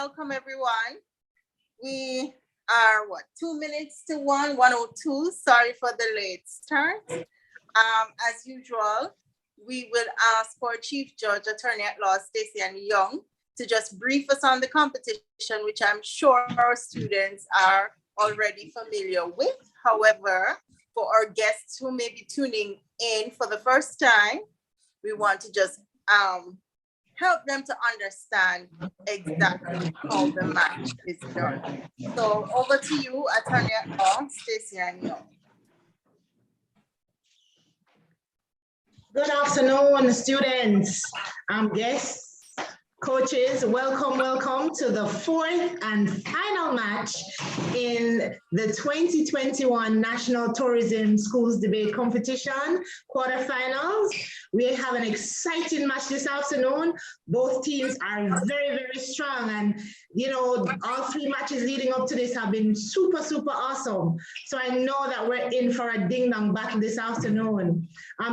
Welcome everyone. We are 2 minutes to 1:02. Sorry for the late start. As usual, we will ask for Chief Judge, Attorney at Law Stacey Young to just brief us on the competition, which I'm sure our students are already familiar with. However, for our guests who may be tuning in for the first time, we want to just help them to understand exactly how the match is done. So over to you, Attorney at Law, Stacey Young. Good afternoon, students, guests, coaches. Welcome to the fourth and final match in the 2021 National Tourism Schools Debate Competition quarterfinals. We have an exciting match this afternoon. Both teams are very strong, and all three matches leading up to this have been super awesome. So I know that we're in for a ding-dong battle this afternoon.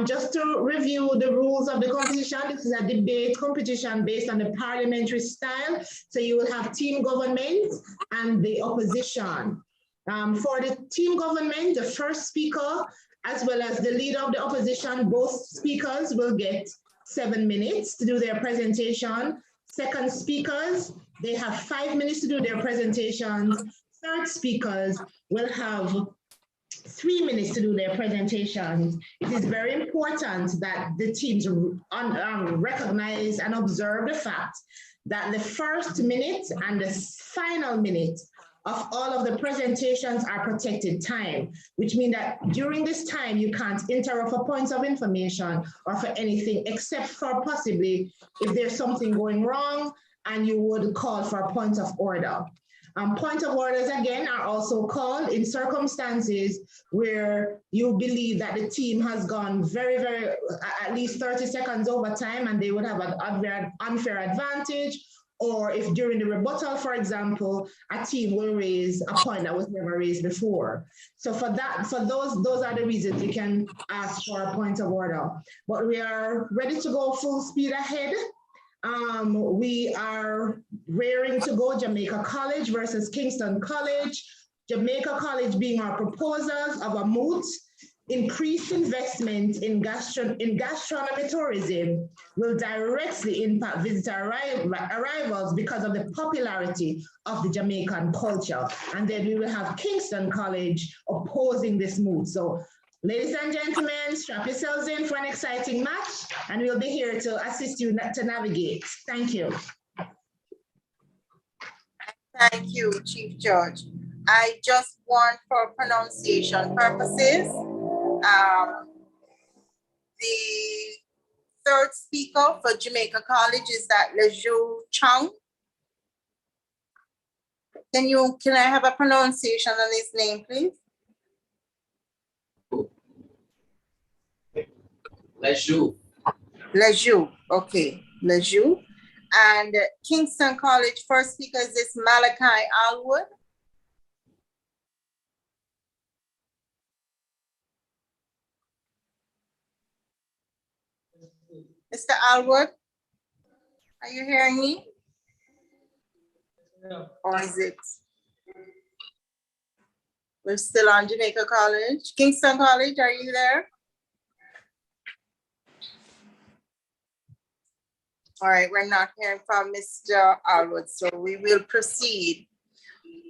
Just to review the rules of the competition, this is a debate competition based on the parliamentary style. So you will have team government and the opposition. For the team government, the first speaker, as well as the leader of the opposition, both speakers will get 7 minutes to do their presentation. Second speakers, they have 5 minutes to do their presentations. Third speakers will have 3 minutes to do their presentations. It is very important that the teams recognize and observe the fact that the first minute and the final minute of all of the presentations are protected time, which means that during this time, you can't interrupt for points of information or for anything except for possibly if there's something going wrong and you would call for a point of order. Point of orders, again, are also called in circumstances where you believe that the team has gone at least 30 seconds over time and they would have an unfair advantage, or if during the rebuttal, for example, a team will raise a point that was never raised before. So for those are the reasons you can ask for a point of order. But we are ready to go full speed ahead. We are raring to go Jamaica College versus Kingston College. Jamaica College being our proposers of a moot increased investment in gastronomy tourism will directly impact visitor arrivals because of the popularity of the Jamaican culture. And then we will have Kingston College opposing this moot. So ladies and gentlemen, strap yourselves in for an exciting match, and we'll be here to assist you to navigate. Thank you. Thank you, Chief Judge. I just want, for pronunciation purposes, the third speaker for Jamaica College is that Leju Chang. Can I have a pronunciation on his name, please? Leju, okay, Leju. And Kingston College, first speaker is this Malachi Alwood. Mr. Alwood, are you hearing me? No. Or is it? We're still on Jamaica College. Kingston College, are you there? All right, we're not hearing from Mr. Alwood, so we will proceed.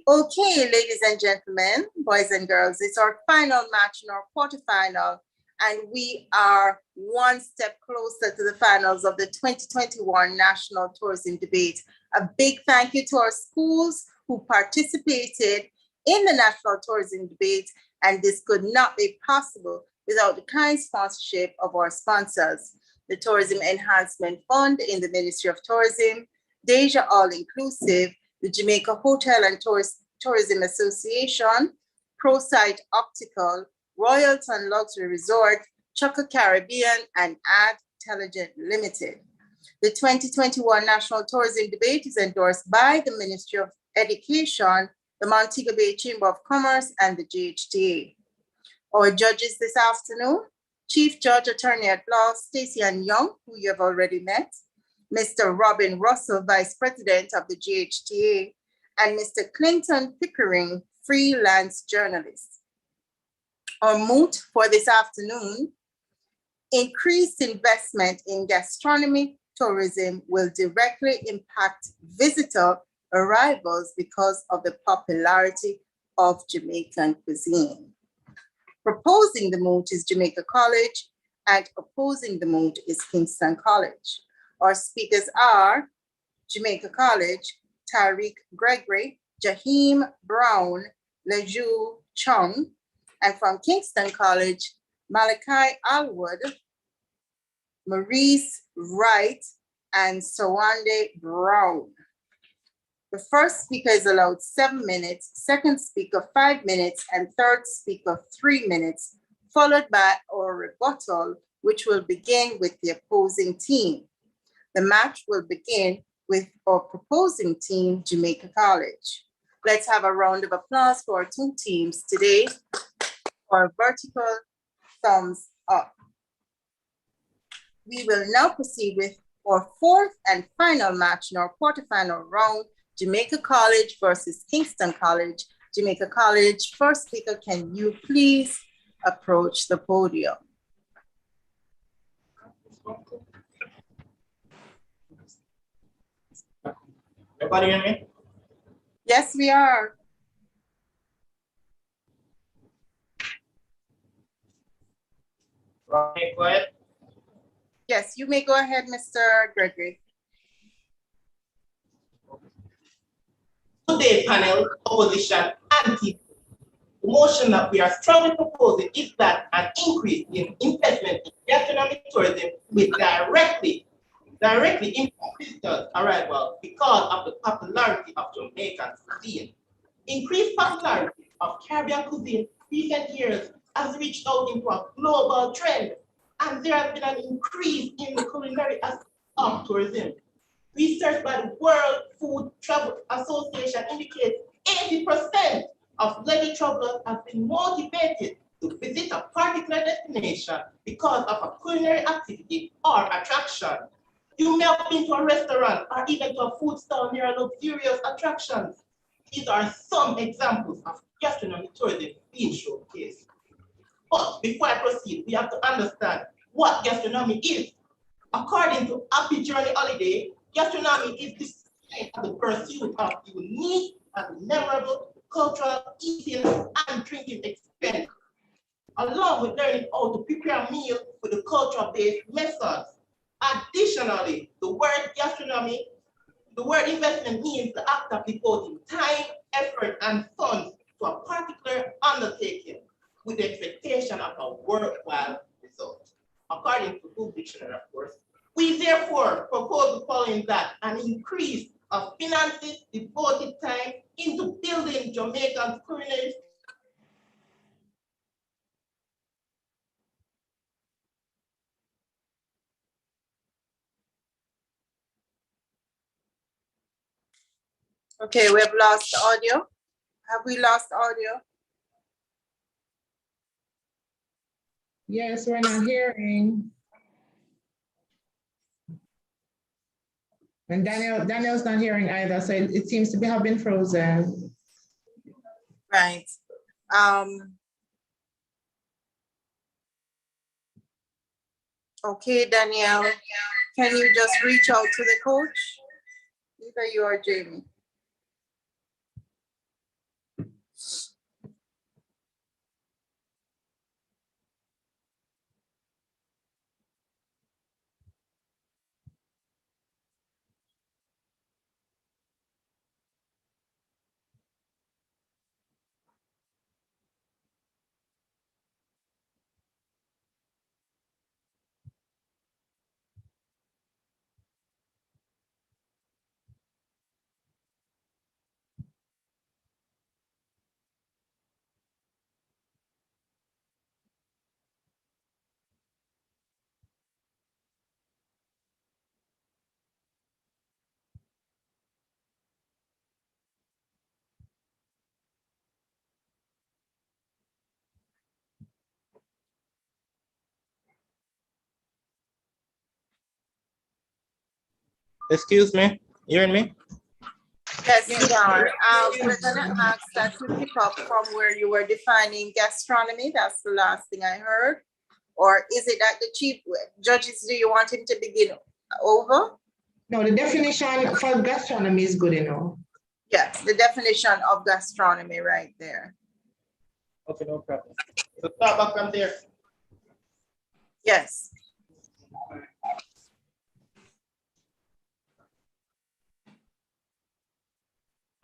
Okay, ladies and gentlemen, boys and girls, it's our final match in our quarterfinal, and we are one step closer to the finals of the 2021 National Tourism Debate. A big thank you to our schools who participated in the National Tourism Debate, and this could not be possible without the kind sponsorship of our sponsors: the Tourism Enhancement Fund in the Ministry of Tourism, Deja All Inclusive, the Jamaica Hotel and Tourism Association, ProSight Optical, Royalton Luxury Resort, Chaka Caribbean, and Adtelligent Limited. The 2021 National Tourism Debate is endorsed by the Ministry of Education, the Montego Bay Chamber of Commerce, and the GHTA. Our judges this afternoon: Chief Judge, Attorney at Law Stacey Young, who you have already met; Mr. Robin Russell, Vice President of the GHTA, and Mr. Clinton Pickering, freelance journalist. Our moot for this afternoon: increased investment in gastronomy tourism will directly impact visitor arrivals because of the popularity of Jamaican cuisine. Proposing the moot is Jamaica College, and opposing the moot is Kingston College. Our speakers are Jamaica College, Tariq Gregory, Jaheem Brown, Leju Chung, and from Kingston College, Malachi Alwood, Maurice Wright, and Sawande Brown. The first speaker is allowed 7 minutes, second speaker 5 minutes, and third speaker 3 minutes, followed by our rebuttal, which will begin with the opposing team. The match will begin with our proposing team, Jamaica College. Let's have a round of applause for our two teams today for vertical thumbs up. We will now proceed with our fourth and final match in our quarterfinal round, Jamaica College versus Kingston College. Jamaica College, first speaker, can you please approach the podium? Everybody hear me? Yes, we are. Okay, go ahead. Yes, you may go ahead, Mr. Gregory. Today panel opposition anti. The motion that we are strongly proposing is that an increase in investment in gastronomic tourism will directly impact visitors' arrival because of the popularity of Jamaican cuisine. Increased popularity of Caribbean cuisine in recent years has reached out into a global trend, and there has been an increase in the culinary aspect of tourism. Research by the World Food Travel Association indicates 80% of leisure travelers have been motivated to visit a particular destination because of a culinary activity or attraction. You may have been to a restaurant or even to a food stall near a luxurious attractions. These are some examples of gastronomic tourism being showcased. But before I proceed, we have to understand what gastronomy is. According to Happy Journey Holiday, gastronomy is the pursuit of unique and memorable cultural eating and drinking experience, along with learning how to prepare a meal with the culture-based methods. Additionally, the word gastronomy, the word investment means the act of devoting time, effort, and funds to a particular undertaking with the expectation of a worthwhile result. According to Google Dictionary, of course, we therefore propose the following: that an increase of finances devoted time into building Jamaican culinary. Okay, we have lost audio. Have we lost audio? Yes, we're not hearing. And Daniel's not hearing either, so it seems to have been frozen. Right. Okay, Danielle, can you just reach out to the coach? Either you or Jamie. Excuse me, you hearing me? Yes, we are. We're gonna ask that you pick up from where you were defining gastronomy. That's the last thing I heard. Or is it that the chief judges, do you want him to begin over? No, the definition for gastronomy is good enough. Yes, the definition of gastronomy right there. Okay, no problem. So start back from there. Yes.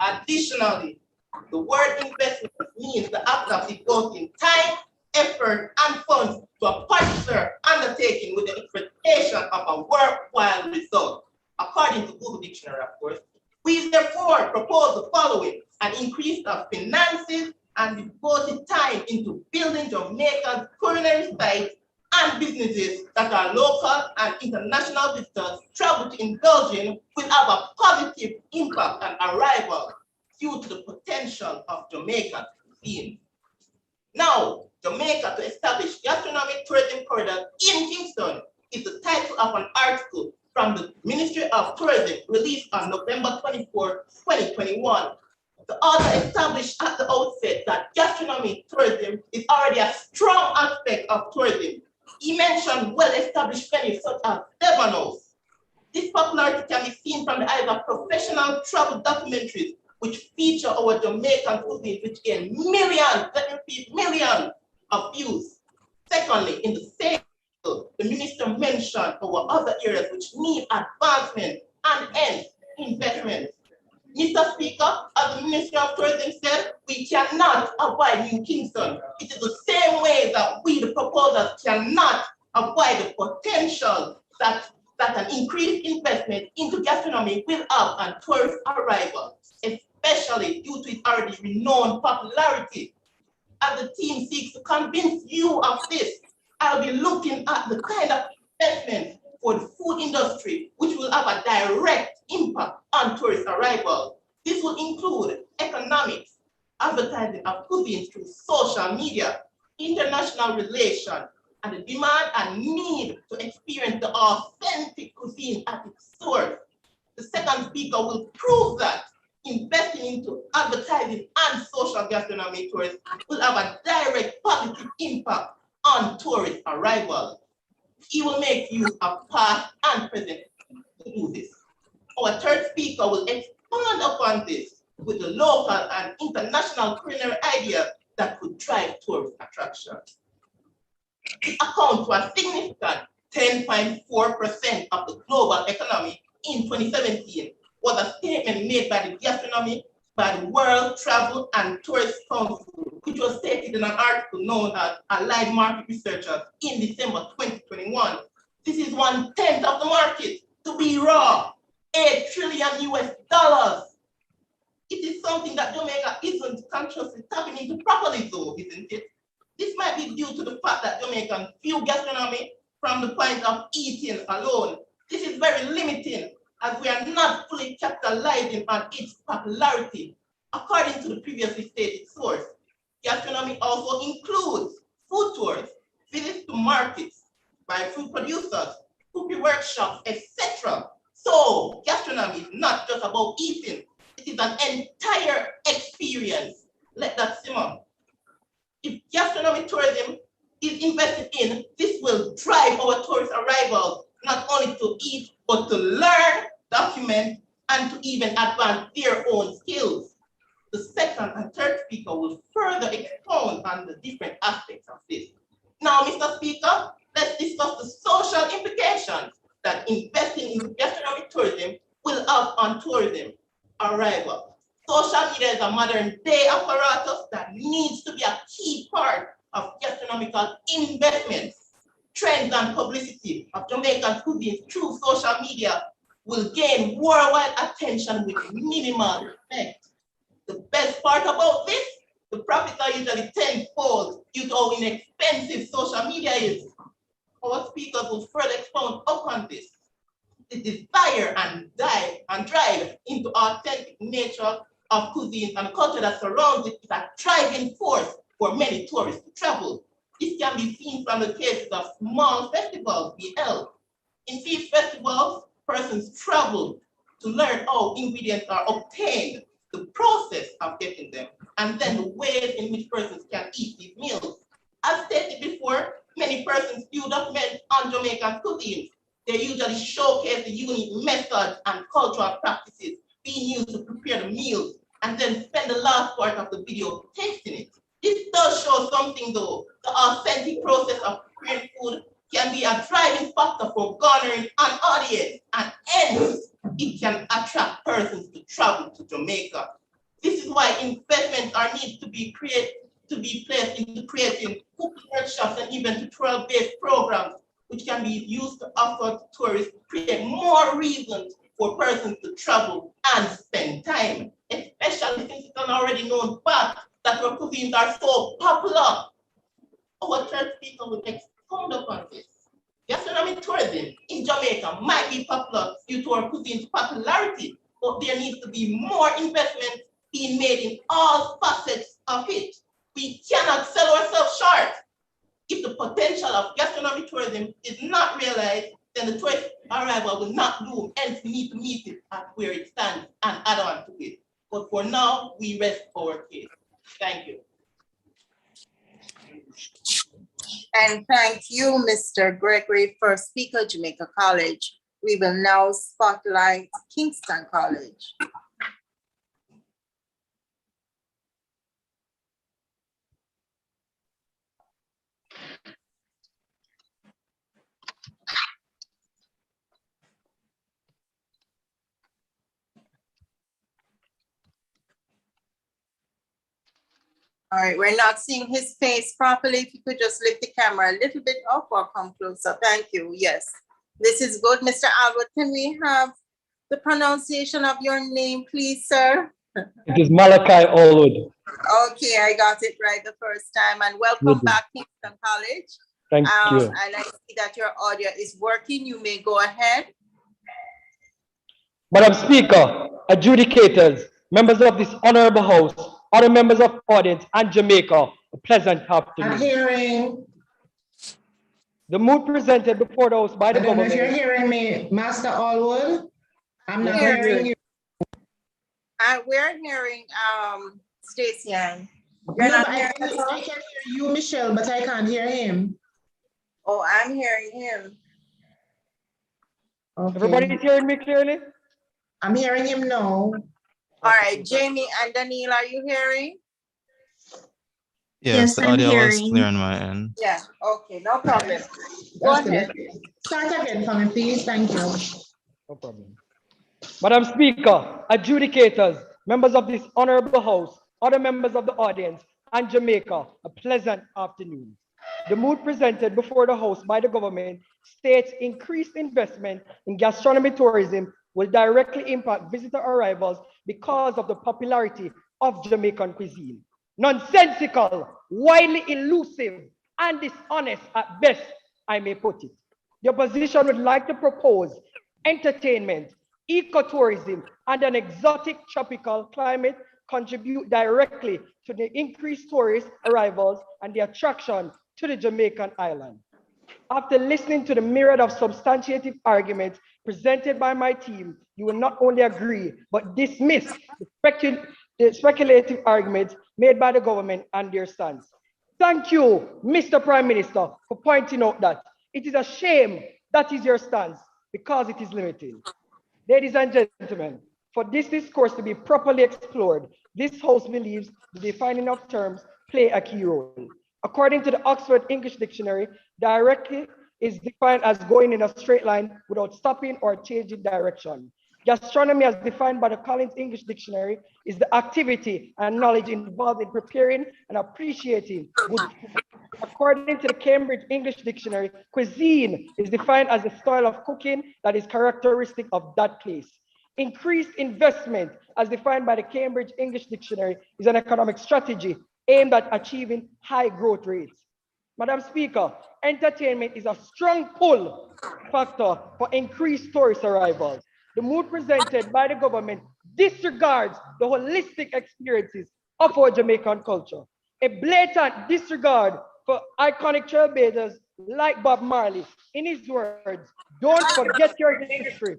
Additionally, the word investment means the act of devoting time, effort, and funds to a particular undertaking with the expectation of a worthwhile result. According to Google Dictionary, of course, we therefore propose the following: an increase of finances and devoted time into building Jamaica's culinary sites and businesses that are local and international visitors travel to indulge in will have a positive impact on arrival due to the potential of Jamaica's cuisine. Now, Jamaica to establish gastronomic tourism corridor in Kingston is the title of an article from the Ministry of Tourism released on November 24, 2021. The author established at the outset that gastronomic tourism is already a strong aspect of tourism. He mentioned well-established venues such as Devanos. This popularity can be seen from the eyes of professional travel documentaries which feature our Jamaican cuisine, which gain millions, let me repeat, millions of views. Secondly, in the same article, the minister mentioned our other areas which need advancement and hence investment. Mr. Speaker, as the Minister of Tourism said, we cannot avoid New Kingston. It is the same way that we, the proposers, cannot avoid the potential that an increased investment into gastronomy will have on tourist arrival, especially due to its already renowned popularity. As the team seeks to convince you of this, I'll be looking at the kind of investment for the food industry, which will have a direct impact on tourist arrival. This will include economics, advertising of cuisines through social media, international relations, and the demand and need to experience the authentic cuisine at its source. The second speaker will prove that investing into advertising and social gastronomy tourists will have a direct positive impact on tourist arrival. He will make use of past and present to do this. Our third speaker will expand upon this with the local and international culinary ideas that could drive tourist attraction. It accounts for a significant 10.4% of the global economy in 2017, was a statement made by the gastronomy by the World Travel and Tourist Council, which was stated in an article known as Allied Market Researchers in December 2021. This is 1/10 of the market. To be raw, $8 trillion US. It is something that Jamaica isn't consciously tapping into properly though, isn't it? This might be due to the fact that Jamaicans view gastronomy from the point of eating alone. This is very limiting as we are not fully capitalizing on its popularity. According to the previously stated source, gastronomy also includes food tours, visits to markets by food producers, cookery workshops, etc. So gastronomy is not just about eating, it is an entire experience. Let that simmer. If gastronomic tourism is invested in, this will drive our tourist arrivals not only to eat, but to learn, document, and to even advance their own skills. The second and third speaker will further expound on the different aspects of this. Now, Mr. Speaker, let's discuss the social implications that investing in gastronomic tourism will have on tourism arrival. Social media is a modern day apparatus that needs to be a key part of gastronomical investments. Trends and publicity of Jamaican cuisine through social media will gain worldwide attention with minimal effect. The best part about this, the profits are usually tenfold due to how inexpensive social media is. Our speakers will further expound upon this. The desire and drive into authentic nature of cuisine and culture that surrounds it is a driving force for many tourists to travel. This can be seen from the cases of small festivals we held. In these festivals, persons travel to learn how ingredients are obtained, the process of getting them, and then the ways in which persons can eat these meals. As stated before, many persons view documents on Jamaican cuisine. They usually showcase the unique methods and cultural practices being used to prepare the meals, and then spend the last part of the video tasting it. This does show something though. The authentic process of preparing food can be a driving factor for garnering an audience, and hence it can attract persons to travel to Jamaica. This is why investments are needed to be placed into creating cooking workshops and even tutorial-based programs, which can be used to offer to tourists, create more reasons for persons to travel and spend time, especially since it's an already known fact that our cuisines are so popular. Our third speaker will expound upon this. Gastronomic tourism in Jamaica might be popular due to our cuisine's popularity, but there needs to be more investment being made in all facets of it. We cannot sell ourselves short. If the potential of gastronomic tourism is not realized, then the tourist arrival will not bloom, hence we need to meet it at where it stands and add on to it. But for now, we rest our case. Thank you. And thank you, Mr. Gregory, first speaker, Jamaica College. We will now spotlight Kingston College. All right, we're not seeing his face properly. If you could just lift the camera a little bit up or come closer. Thank you. Yes, this is good. Mr. Albert, can we have the pronunciation of your name, please, sir? It is Malachi Allwood. Okay, I got it right the first time. And welcome back, Kingston College. Thank you. I like to see that your audio is working. You may go ahead. Madam Speaker, adjudicators, members of this honorable house, other members of audience, and Jamaica, a pleasant afternoon. I'm hearing. The mood presented before the house by the government. I don't know if you're hearing me, Master Allwood. I'm not hearing you. We're hearing Stacey Ann. I can hear you, Michelle, but I can't hear him. Oh, I'm hearing him. Okay. Everybody's hearing me clearly? I'm hearing him now. All right, Jamie and Daniel, are you hearing? Yes, the audio was clear on my end. Yeah, okay, no problem. Go ahead. Start again for me, please. Thank you. No problem. Madam Speaker, adjudicators, members of this honorable house, other members of the audience, and Jamaica, a pleasant afternoon. The mood presented before the house by the government states increased investment in gastronomy tourism will directly impact visitor arrivals because of the popularity of Jamaican cuisine. Nonsensical, widely elusive, and dishonest at best, I may put it. The opposition would like to propose entertainment, ecotourism, and an exotic tropical climate contribute directly to the increased tourist arrivals and the attraction to the Jamaican island. After listening to the myriad of substantiative arguments presented by my team, you will not only agree, but dismiss the speculative arguments made by the government and their stance. Thank you, Mr. Prime Minister, for pointing out that it is a shame that is your stance because it is limited. Ladies and gentlemen, for this discourse to be properly explored, this House believes the defining of terms play a key role. According to the Oxford English Dictionary, directly is defined as going in a straight line without stopping or changing direction. Gastronomy, as defined by the Collins English Dictionary, is the activity and knowledge involved in preparing and appreciating good food. According to the Cambridge English Dictionary, cuisine is defined as a style of cooking that is characteristic of that place. Increased investment, as defined by the Cambridge English Dictionary, is an economic strategy aimed at achieving high growth rates. Madam Speaker, entertainment is a strong pull factor for increased tourist arrivals. The mood presented by the government disregards the holistic experiences of our Jamaican culture. A blatant disregard for iconic trailblazers like Bob Marley, in his words, don't forget your history,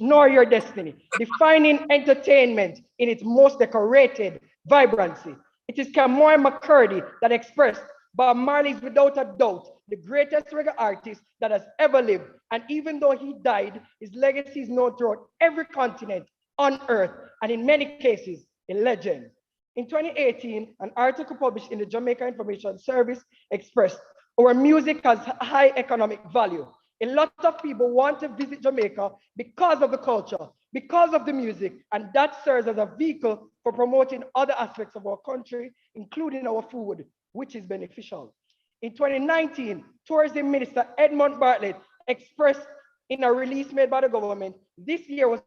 nor your destiny, defining entertainment in its most decorated vibrancy. It is Camoy McCurdy that expressed Bob Marley is without a doubt the greatest reggae artist that has ever lived. And even though he died, his legacy is known throughout every continent on earth, and in many cases, a legend. In 2018, an article published in the Jamaica Information Service expressed our music has high economic value. A lot of people want to visit Jamaica because of the culture, because of the music, and that serves as a vehicle for promoting other aspects of our country, including our food, which is beneficial. In 2019, Tourism Minister Edmund Bartlett expressed in a release made by the government, this year was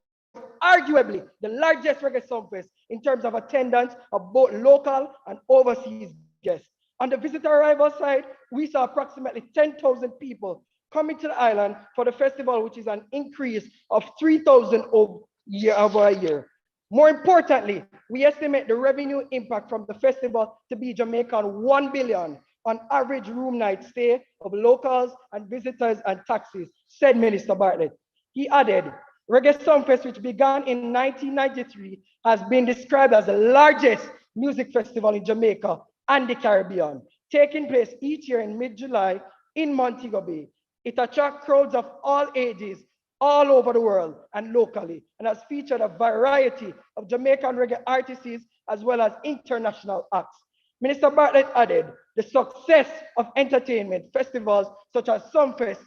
arguably the largest reggae songfest in terms of attendance of both local and overseas guests. On the visitor arrival side, we saw approximately 10,000 people coming to the island for the festival, which is an increase of 3,000 over a year. More importantly, we estimate the revenue impact from the festival to be Jamaican 1 billion on average room night stay of locals and visitors and taxis, said Minister Bartlett. He added, Reggae Songfest, which began in 1993, has been described as the largest music festival in Jamaica and the Caribbean, taking place each year in mid-July in Montego Bay. It attracts crowds of all ages, all over the world and locally, and has featured a variety of Jamaican reggae artists as well as international acts. Minister Bartlett added, the success of entertainment festivals such as Sumfest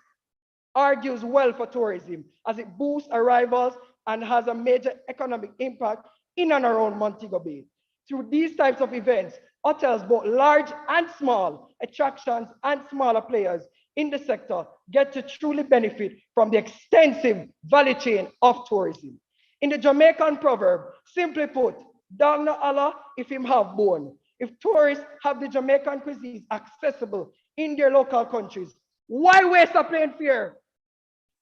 argues well for tourism as it boosts arrivals and has a major economic impact in and around Montego Bay. Through these types of events, hotels, both large and small, attractions and smaller players in the sector get to truly benefit from the extensive value chain of tourism. In the Jamaican proverb, simply put, dog no Allah if him have bone. If tourists have the Jamaican cuisines accessible in their local countries, why waste a plane fare?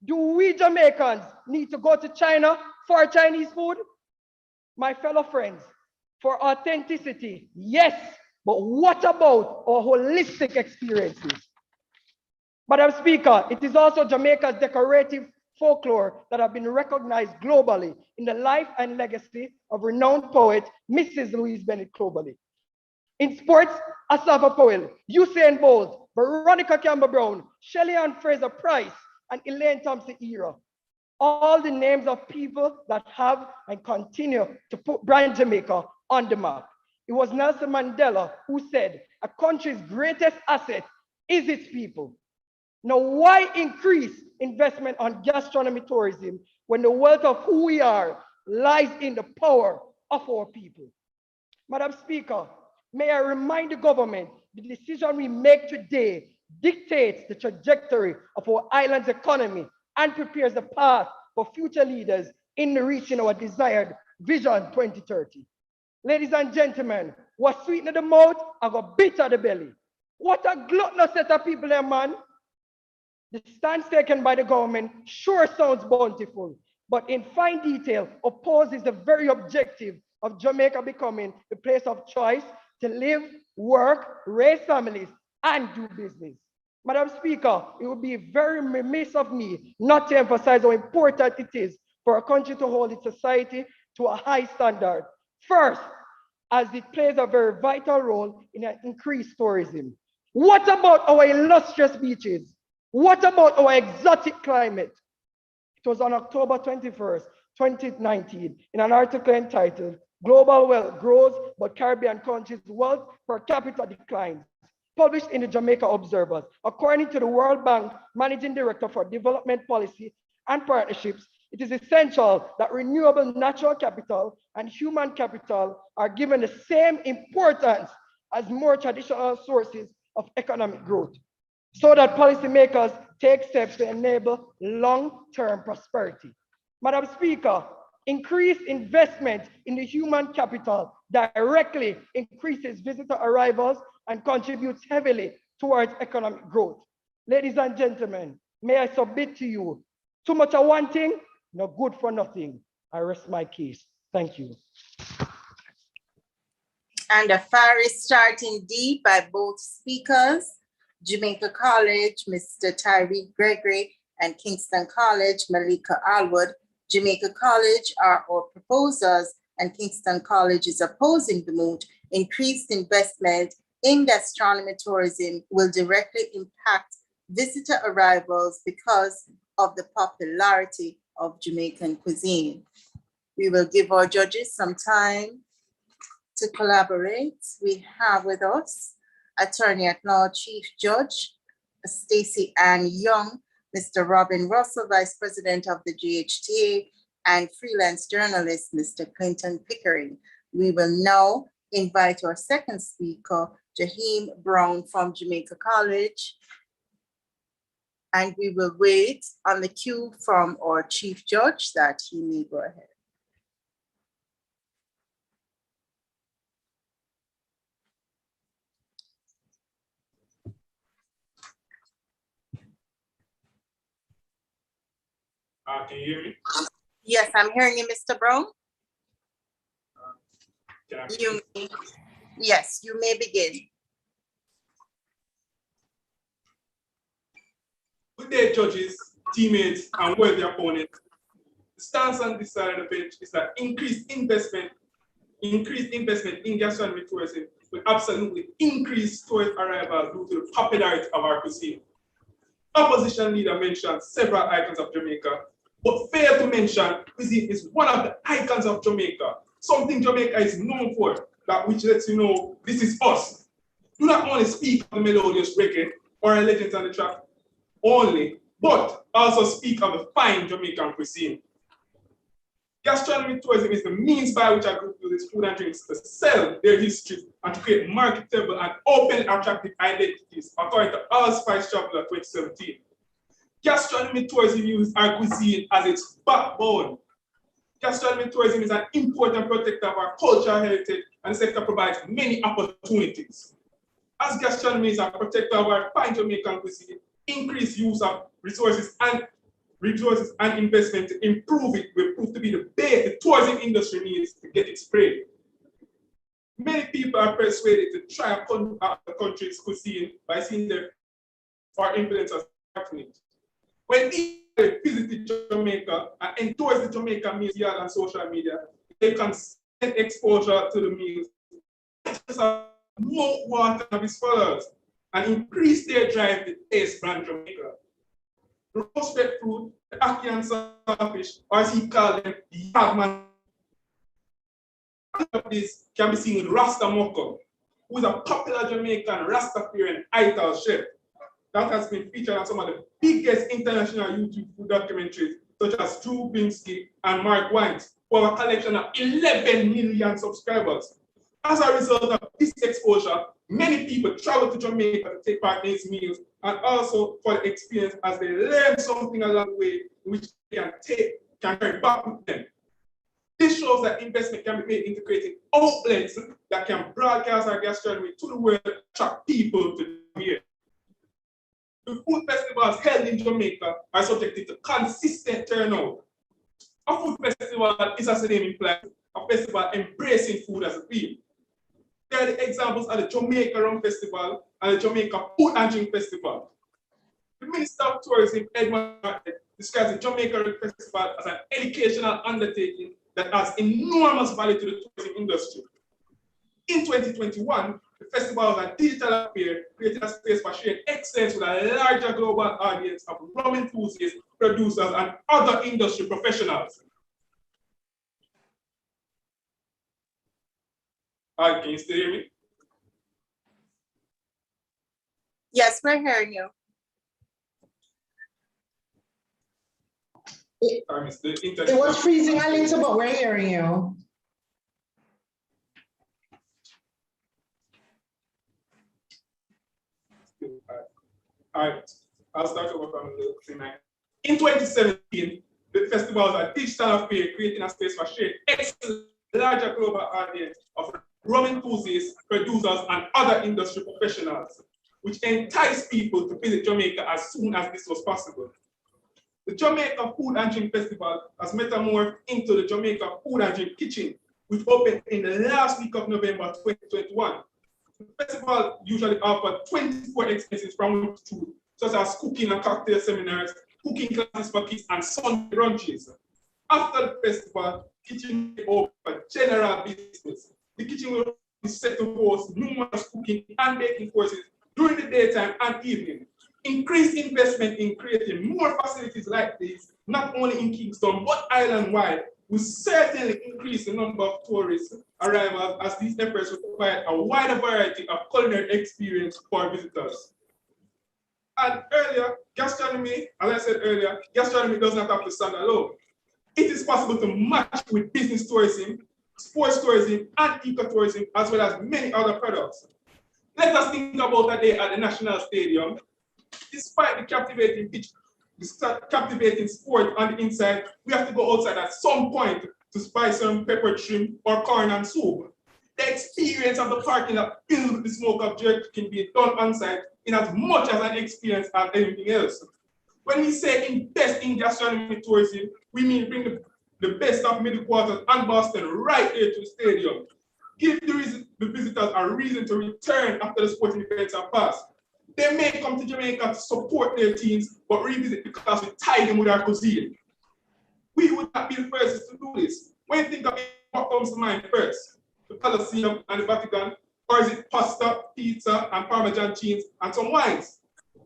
Do we Jamaicans need to go to China for Chinese food? My fellow friends, for authenticity, yes, but what about our holistic experiences? Madam Speaker, it is also Jamaica's decorative folklore that have been recognized globally in the life and legacy of renowned poet Mrs. Louise Bennett globally. In sports, Asafa Powell, Usain Bolt, Veronica Campbell-Brown, Shelley Ann Fraser-Price, and Elaine Thompson-Era. All the names of people that have and continue to put brand Jamaica on the map. It was Nelson Mandela who said, a country's greatest asset is its people. Now, why increase investment on gastronomy tourism when the wealth of who we are lies in the power of our people? Madam Speaker, may I remind the government the decision we make today dictates the trajectory of our island's economy and prepares the path for future leaders in reaching our desired Vision 2030. Ladies and gentlemen, what sweeten the mouth, I got bitter the belly. What a gluttonous set of people there, man. The stance taken by the government sure sounds bountiful, but in fine detail opposes the very objective of Jamaica becoming the place of choice to live, work, raise families, and do business. Madam Speaker, it would be very remiss of me not to emphasize how important it is for a country to hold its society to a high standard. First, as it plays a very vital role in an increased tourism. What about our illustrious beaches? What about our exotic climate? It was on October 21st, 2019, in an article entitled, Global Wealth Grows, but Caribbean Countries' Wealth Per Capita Declines, published in the Jamaica Observer. According to the World Bank Managing Director for Development Policy and Partnerships, it is essential that renewable natural capital and human capital are given the same importance as more traditional sources of economic growth, so that policymakers take steps to enable long-term prosperity. Madam Speaker, increased investment in the human capital directly increases visitor arrivals and contributes heavily towards economic growth. Ladies and gentlemen, may I submit to you, too much of one thing, no good for nothing. I rest my case. Thank you. And the fire is starting deep by both speakers. Jamaica College, Mr. Tyree Gregory, and Kingston College, Malika Alwood. Jamaica College are our proposers, and Kingston College is opposing the moot. Increased investment in gastronomy tourism will directly impact visitor arrivals because of the popularity of Jamaican cuisine. We will give our judges some time to collaborate. We have with us Attorney at Law Chief Judge Stacey Ann Young, Mr. Robin Russell, Vice President of the GHTA, and freelance journalist, Mr. Clinton Pickering. We will now invite our second speaker, Jaheim Brown from Jamaica College, and we will wait on the cue from our Chief Judge that he may go ahead. Can you hear me? Yes, I'm hearing you, Mr. Brown. Yes, you may begin. Good day, judges, teammates, and worthy opponents. The stance on this side of the bench is that increased investment in gastronomy tourism will absolutely increase tourist arrivals due to the popularity of our cuisine. Opposition leader mentioned several icons of Jamaica, but failed to mention cuisine is one of the icons of Jamaica, something Jamaica is known for, that which lets you know this is us. Do not only speak of the melodious reggae or our legends on the track only, but also speak of the fine Jamaican cuisine. Gastronomy tourism is the means by which a group uses food and drinks to sell their history and to create marketable and open attractive identities, according to Allspice Traveler 2017. Gastronomy tourism uses our cuisine as its backbone. Gastronomy tourism is an important protector of our cultural heritage, and the sector provides many opportunities. As gastronomy is a protector of our fine Jamaican cuisine, increased use of resources and investment to improve it will prove to be the base the tourism industry needs to get its spread. Many people are persuaded to try a country's cuisine by seeing their or influencers acting it. When they visited Jamaica and endorsed the Jamaican meals here on social media, they can send exposure to the meals, more water of his followers, and increase their drive to taste brand Jamaica. The roasted fruit, the ackee and saltfish, or as he called them, the yagman. This can be seen with Rasta Moko, who is a popular Jamaican Rastafarian idol chef that has been featured on some of the biggest international YouTube food documentaries, such as Drew Binsky and Mark Wines, who have a collection of 11 million subscribers. As a result of this exposure, many people travel to Jamaica to take part in these meals and also for the experience as they learn something along the way which they can carry back with them. This shows that investment can be made into creating outlets that can broadcast our gastronomy to the world and attract people to here. The food festivals held in Jamaica are subjected to consistent turnout. A food festival is, as the name implies, a festival embracing food as a theme. There are the examples of the Jamaica Rum Festival and the Jamaica Food and Drink Festival. The Minister of Tourism, Edmund Martin, describes the Jamaica Rum Festival as an educational undertaking that adds enormous value to the tourism industry. In 2021, the festival was a digital affair, creating a space for sharing excellence with a larger global audience of rum enthusiasts, producers, and other industry professionals. Hi, can you still hear me? Yes, we're hearing you. It was freezing a little, but we're hearing you. All right, I'll start over from the thing. In 2017, the festival was a digital affair, creating a space for sharing excellent, larger global audience of rum enthusiasts, producers, and other industry professionals, which enticed people to visit Jamaica as soon as this was possible. The Jamaica Food and Drink Festival has metamorphed into the Jamaica Food and Drink Kitchen, which opened in the last week of November 2021. The festival usually offers 24 experiences from which to choose, such as cooking and cocktail seminars, cooking classes for kids, and Sunday brunches. After the festival, kitchen will be open for general business. The kitchen will be set to host numerous cooking and baking courses during the daytime and evening. Increased investment in creating more facilities like this, not only in Kingston, but island-wide, will certainly increase the number of tourist arrivals as these efforts will provide a wider variety of culinary experience for visitors. And earlier, gastronomy, as I said earlier, gastronomy does not have to stand alone. It is possible to match with business tourism, sports tourism, and ecotourism, as well as many other products. Let us think about a day at the National Stadium. Despite the captivating pitch, the captivating sport on the inside, we have to go outside at some point to spice some pepper shrimp or corn and soup. The experience of the parking lot filled with the smoke of jerky can be done on site in as much as an experience as anything else. When we say invest in gastronomy tourism, we mean bring the best of Middle Quarters and Boston right here to the stadium. Give the visitors a reason to return after the sporting events are past. They may come to Jamaica to support their teams, but revisit because we tie them with our cuisine. We would not be the first to do this. When you think of it, what comes to mind first? The Colosseum and the Vatican, or is it pasta, pizza, and Parmesan cheese, and some wines?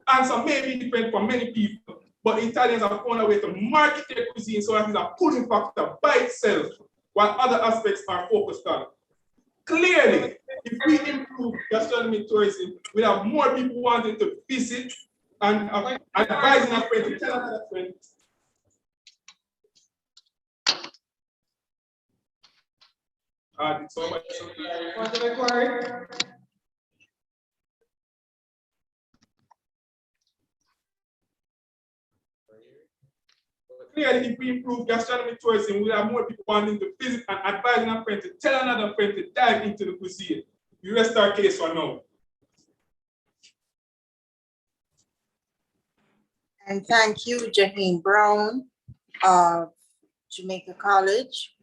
Answer may be different for many people, but Italians have found a way to market their cuisine so that it's a pulling factor by itself, while other aspects are focused on. Clearly, if we improve gastronomy tourism, we'll have more people wanting to visit and advising a friend to tell another friend. Did somebody want to record? Clearly, if we improve gastronomy tourism, we'll have more people wanting to visit and advising a friend to tell another friend to dive into the cuisine. We rest our case for now. And thank you, Jaheen Brown of Jamaica College.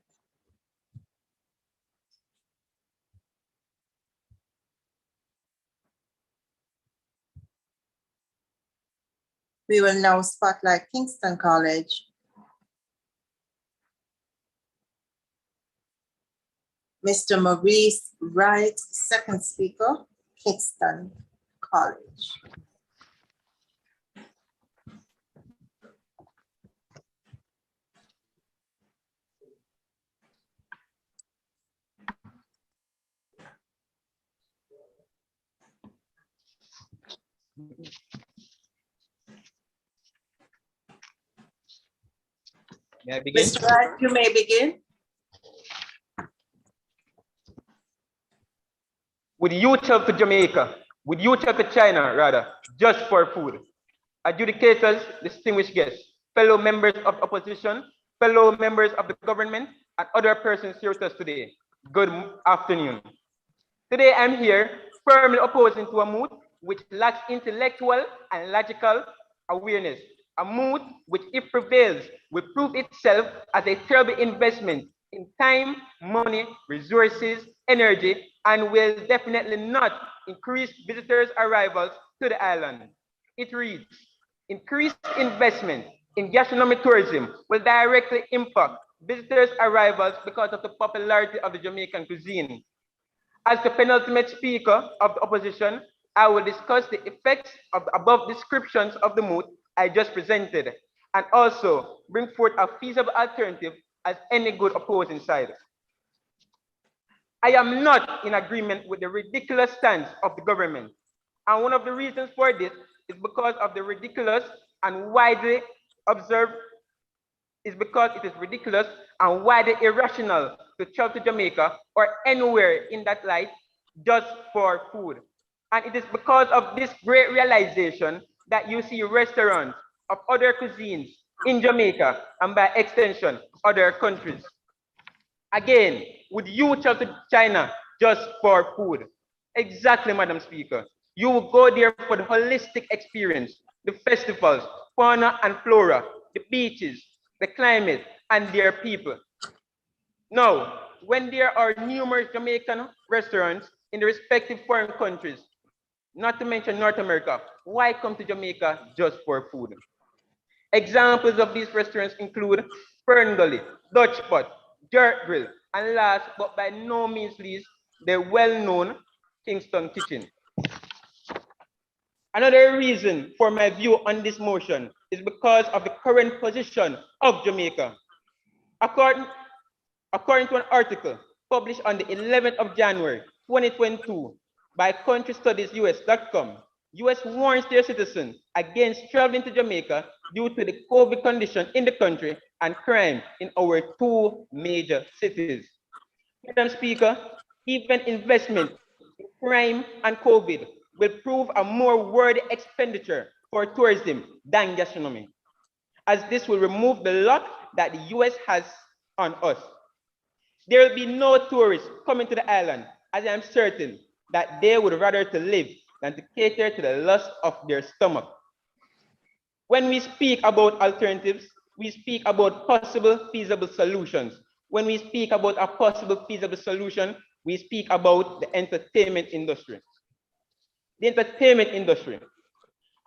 We will now spotlight Kingston College. Mr. Maurice Wright, second speaker, Kingston College. May I begin? Mr. Wright, you may begin. Would you help to Jamaica? Would you help to China, rather, just for food? Adjudicators, distinguished guests, fellow members of opposition, fellow members of the government, and other persons here with us today, good afternoon. Today I'm here firmly opposing to a mood which lacks intellectual and logical awareness, a mood which, if prevails, will prove itself as a terrible investment in time, money, resources, energy, and will definitely not increase visitors' arrivals to the island. It reads, increased investment in gastronomic tourism will directly impact visitors' arrivals because of the popularity of the Jamaican cuisine. As the penultimate speaker of the opposition, I will discuss the effects of the above descriptions of the mood I just presented, and also bring forth a feasible alternative as any good opposing side. I am not in agreement with the ridiculous stance of the government. And one of the reasons for this is because of the ridiculous and widely observed, is because it is ridiculous and widely irrational to travel to Jamaica or anywhere in that light just for food. And it is because of this great realization that you see restaurants of other cuisines in Jamaica and by extension, other countries. Again, would you travel to China just for food? Exactly, Madam Speaker. You will go there for the holistic experience, the festivals, fauna and flora, the beaches, the climate, and their people. Now, when there are numerous Jamaican restaurants in the respective foreign countries, not to mention North America, why come to Jamaica just for food? Examples of these restaurants include Fern Gully, Dutch Pot, Dirt Grill, and last but by no means least, the well-known Kingston Kitchen. Another reason for my view on this motion is because of the current position of Jamaica. According to an article published on the 11th of January, 2022 by countrystudies.us.com, US warns their citizens against traveling to Jamaica due to the COVID condition in the country and crime in our two major cities. Madam Speaker, even investment in crime and COVID will prove a more worthy expenditure for tourism than gastronomy, as this will remove the lock that the US has on us. There will be no tourists coming to the island, as I am certain that they would rather to live than to cater to the lust of their stomach. When we speak about alternatives, we speak about possible feasible solutions. When we speak about a possible feasible solution, we speak about the entertainment industry. The entertainment industry.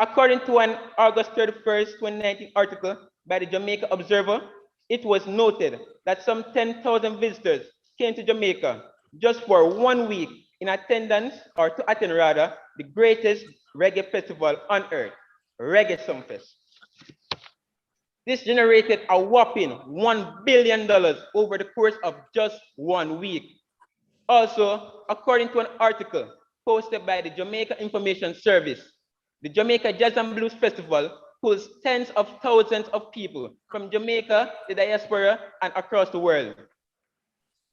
According to an August 31st, 2019 article by the Jamaica Observer, it was noted that some 10,000 visitors came to Jamaica just for 1 week in attendance, or to attend rather, the greatest reggae festival on earth, Reggae Sumfest. This generated a whopping $1 billion over the course of just 1 week. Also, according to an article posted by the Jamaica Information Service, the Jamaica Jazz and Blues Festival pulls tens of thousands of people from Jamaica, the diaspora, and across the world.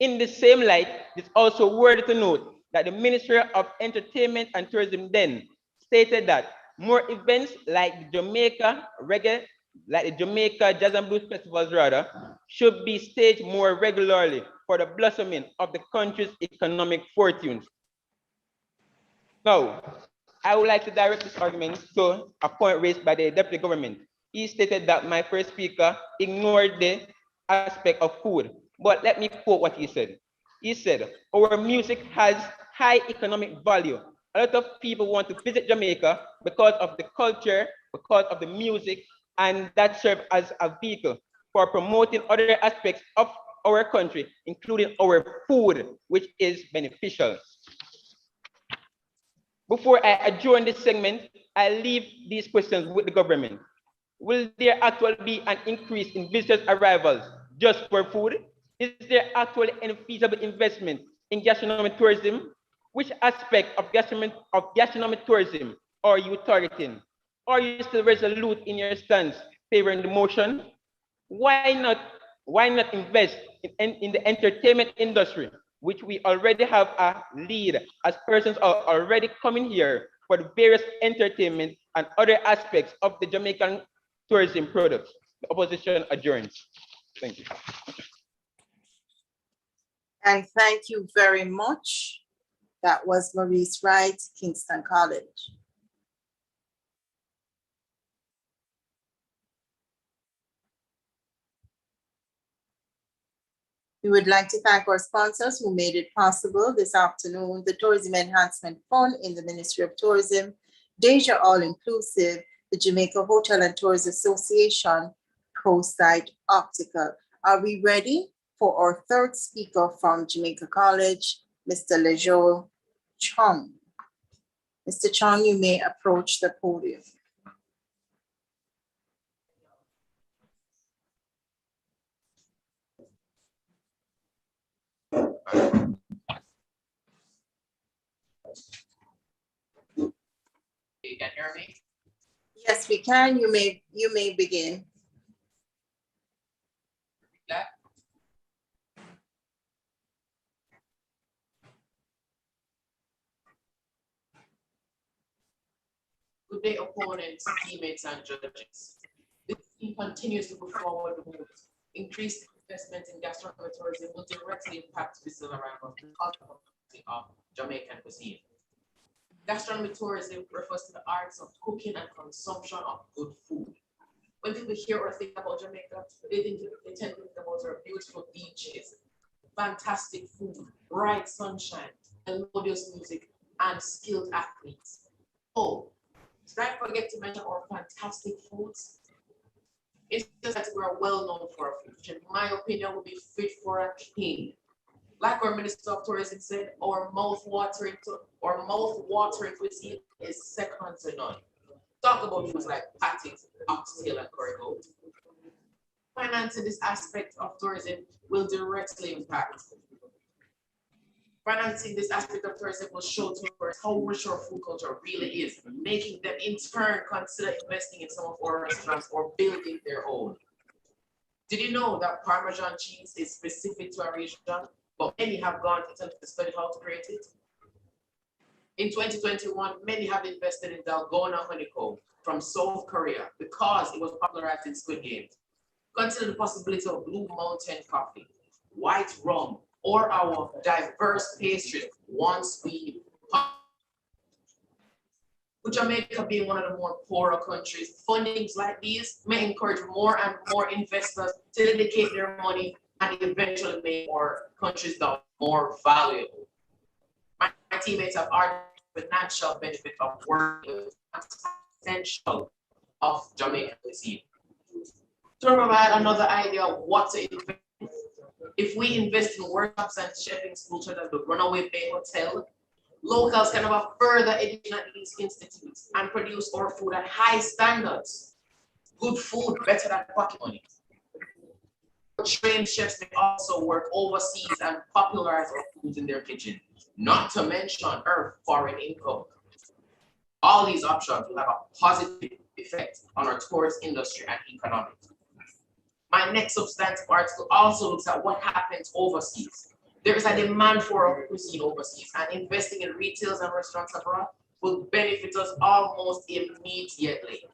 In the same light, it's also worthy to note that the Ministry of Entertainment and Tourism then stated that more events like the Jamaica Jazz and Blues Festivals rather, should be staged more regularly for the blossoming of the country's economic fortunes. Now, I would like to direct this argument to a point raised by the deputy government. He stated that my first speaker ignored the aspect of food, but let me quote what he said. He said, our music has high economic value. A lot of people want to visit Jamaica because of the culture, because of the music, and that serves as a vehicle for promoting other aspects of our country, including our food, which is beneficial. Before I adjourn this segment, I leave these questions with the government. Will there actually be an increase in visitors' arrivals just for food? Is there actually any feasible investment in gastronomic tourism? Which aspect of gastronomic tourism are you targeting? Are you still resolute in your stance favoring the motion? Why not invest in the entertainment industry, which we already have a lead, as persons are already coming here for the various entertainment and other aspects of the Jamaican tourism products? The opposition adjourns. Thank you. And thank you very much. That was Maurice Wright, Kingston College. We would like to thank our sponsors who made it possible this afternoon: the Tourism Enhancement Fund in the Ministry of Tourism, Deja All Inclusive, the Jamaica Hotel and Tours Association, ProSight Optical. Are we ready for our third speaker from Jamaica College, Mr. Lejo Chong? Mr. Chong, you may approach the podium. You can hear me? Yes, we can. You may begin. Yeah. Good day, opponents, teammates, and judges. This team continues to put forward the moves. Increased investment in gastronomic tourism will directly impact visitor arrival of Jamaican cuisine. Gastronomic tourism refers to the arts of cooking and consumption of good food. When people hear or think about Jamaica, they tend to think about our beautiful beaches, fantastic food, bright sunshine, melodious music, and skilled athletes. Oh, did I forget to mention our fantastic foods? It's just that we're well known for our food, which in my opinion would be fit for a king. Like our Minister of Tourism said, our mouth-watering cuisine is second to none. Talk about foods like patties, oxtail, and curry goat. Financing this aspect of tourism will directly impact. Financing this aspect of tourism will show tourists how rich our food culture really is, making them in turn consider investing in some of our restaurants or building their own. Did you know that Parmesan cheese is specific to a region, but many have gone into to study how to create it? In 2021, many have invested in Dalgona honeycomb from South Korea because it was popularized in Squid Games. Consider the possibility of Blue Mountain coffee, white rum, or our diverse pastries once we, with Jamaica being one of the more poorer countries, fundings like these may encourage more and more investors to dedicate their money and eventually make our countries more valuable. My teammates have argued the financial benefit of working with potential of Jamaican cuisine. To provide another idea of what to invest, if we invest in workshops and chefing schools such as the Runaway Bay Hotel, locals can have a further education at these institutes and produce our food at high standards. Good food, better than pocket money. Trained chefs may also work overseas and popularize our foods in their kitchen, not to mention our foreign income. All these options will have a positive effect on our tourist industry and economy. My next substantive article also looks at what happens overseas. There is a demand for our cuisine overseas, and investing in retails and restaurants abroad will benefit us almost immediately.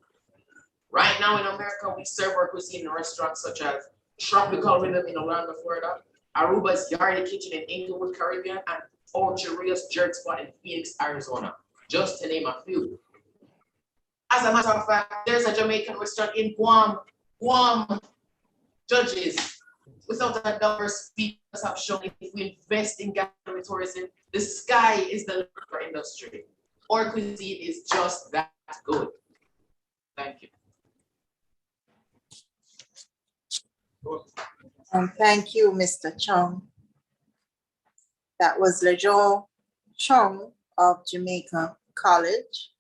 Right now in America, we serve our cuisine in restaurants such as Tropical Rhythm in Orlando, Florida, Aruba's Yardie Kitchen in Inglewood, Caribbean, and Orcheria's Jerk Spot in Phoenix, Arizona, just to name a few. As a matter of fact, there's a Jamaican restaurant in Guam. Judges, without a doubt, speakers have shown if we invest in gastronomy tourism, the sky is the limit for industry. Our cuisine is just that good. Thank you. And thank you, Mr. Chung. That was Lejon Chung of Jamaica College.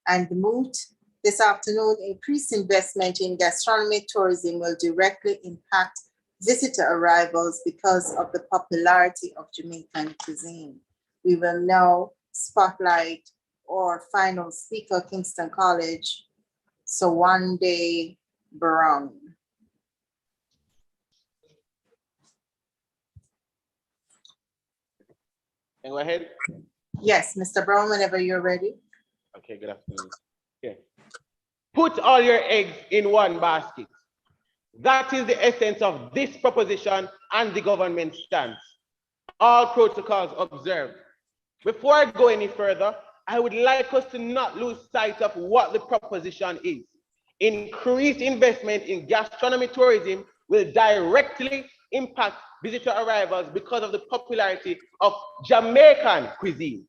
And the moot this afternoon, increased investment in gastronomy tourism will directly impact visitor arrivals because of the popularity of Jamaican cuisine. We will now spotlight our final speaker, Kingston College, Sawande Brown. Can I go ahead? Yes, Mr. Brown, whenever you're ready. Okay, good afternoon. Okay. Put all your eggs in one basket. That is the essence of this proposition and the government stance. All protocols observed. Before I go any further, I would like us to not lose sight of what the proposition is. Increased investment in gastronomy tourism will directly impact visitor arrivals because of the popularity of Jamaican cuisine.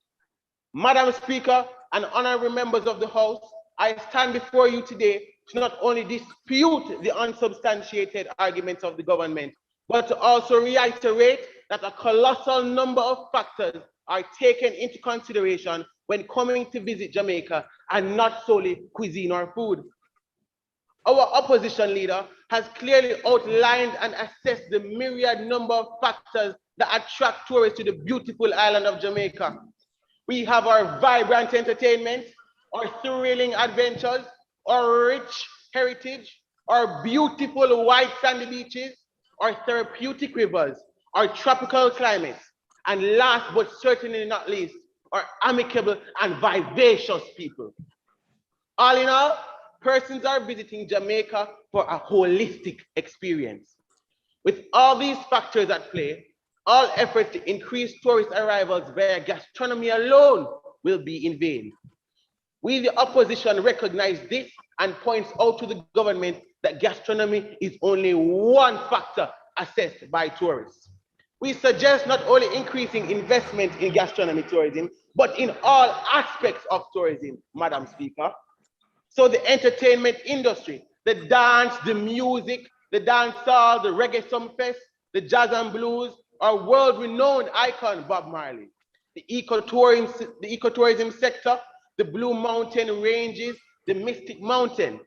Madam Speaker and honorable members of the House, I stand before you today to not only dispute the unsubstantiated arguments of the government, but to also reiterate that a colossal number of factors are taken into consideration when coming to visit Jamaica, and not solely cuisine or food. Our opposition leader has clearly outlined and assessed the myriad number of factors that attract tourists to the beautiful island of Jamaica. We have our vibrant entertainment, our thrilling adventures, our rich heritage, our beautiful white sandy beaches, our therapeutic rivers, our tropical climates, and last but certainly not least, our amicable and vivacious people. All in all, persons are visiting Jamaica for a holistic experience. With all these factors at play, all efforts to increase tourist arrivals via gastronomy alone will be in vain. We, the opposition, recognize this and points out to the government that gastronomy is only one factor assessed by tourists. We suggest not only increasing investment in gastronomy tourism, but in all aspects of tourism, Madam Speaker. So the entertainment industry, the dance, the music, the dancehall, the reggae sumfest, the jazz and blues, our world-renowned icon, Bob Marley. The ecotourism sector, the Blue Mountain Ranges, the Mystic Mountain,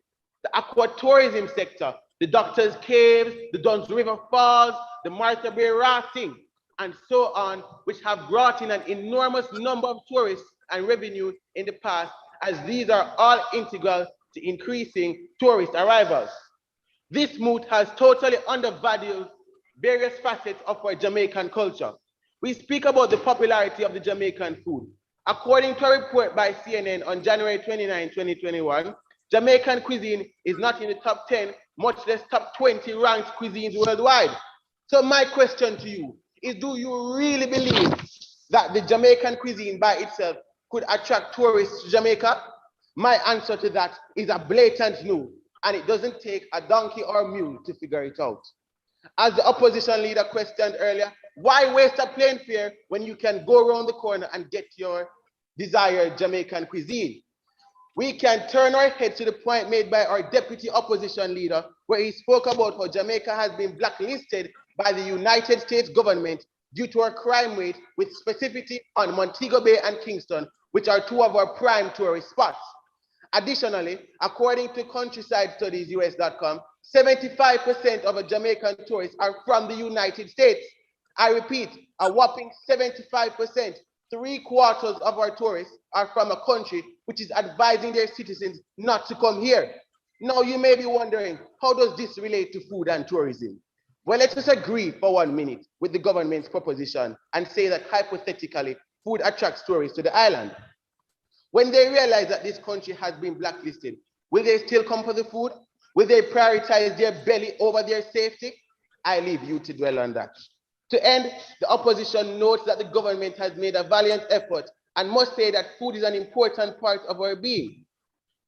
the aquatourism sector, the Doctor's Caves, the Duns River Falls, the Martha Bay rafting, and so on, which have brought in an enormous number of tourists and revenue in the past, as these are all integral to increasing tourist arrivals. This move has totally undervalued various facets of our Jamaican culture. We speak about the popularity of the Jamaican food. According to a report by CNN on January 29, 2021, Jamaican cuisine is not in the top 10, much less top 20 ranked cuisines worldwide. So my question to you is, do you really believe that the Jamaican cuisine by itself could attract tourists to Jamaica? My answer to that is a blatant no, and it doesn't take a donkey or a mule to figure it out. As the opposition leader questioned earlier, why waste a plane fare when you can go around the corner and get your desired Jamaican cuisine? We can turn our heads to the point made by our deputy opposition leader, where he spoke about how Jamaica has been blacklisted by the United States government due to our crime rate, with specificity on Montego Bay and Kingston, which are two of our prime tourist spots. Additionally, according to CountrySideStudiesUS.com, 75% of a Jamaican tourists are from the United States. I repeat, a whopping 75%, 3/4 of our tourists are from a country which is advising their citizens not to come here. Now you may be wondering, how does this relate to food and tourism? Well, let us agree for 1 minute with the government's proposition and say that hypothetically, food attracts tourists to the island. When they realize that this country has been blacklisted, will they still come for the food? Will they prioritize their belly over their safety? I leave you to dwell on that. To end, the opposition notes that the government has made a valiant effort and must say that food is an important part of our being.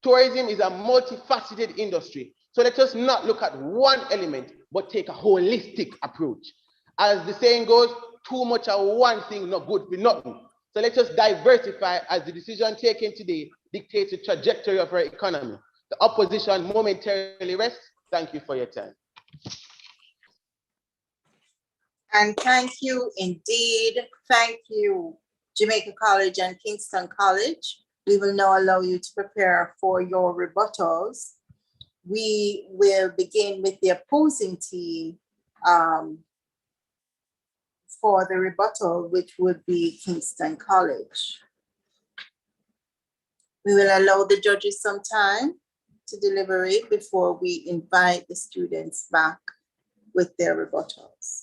Tourism is a multifaceted industry, so let us not look at one element, but take a holistic approach. As the saying goes, too much of one thing not good for nothing. So let us diversify as the decision taken today dictates the trajectory of our economy. The opposition momentarily rests. Thank you for your time. And thank you indeed. Thank you, Jamaica College and Kingston College. We will now allow you to prepare for your rebuttals. We will begin with the opposing team for the rebuttal, which would be Kingston College. We will allow the judges some time to deliberate before we invite the students back with their rebuttals.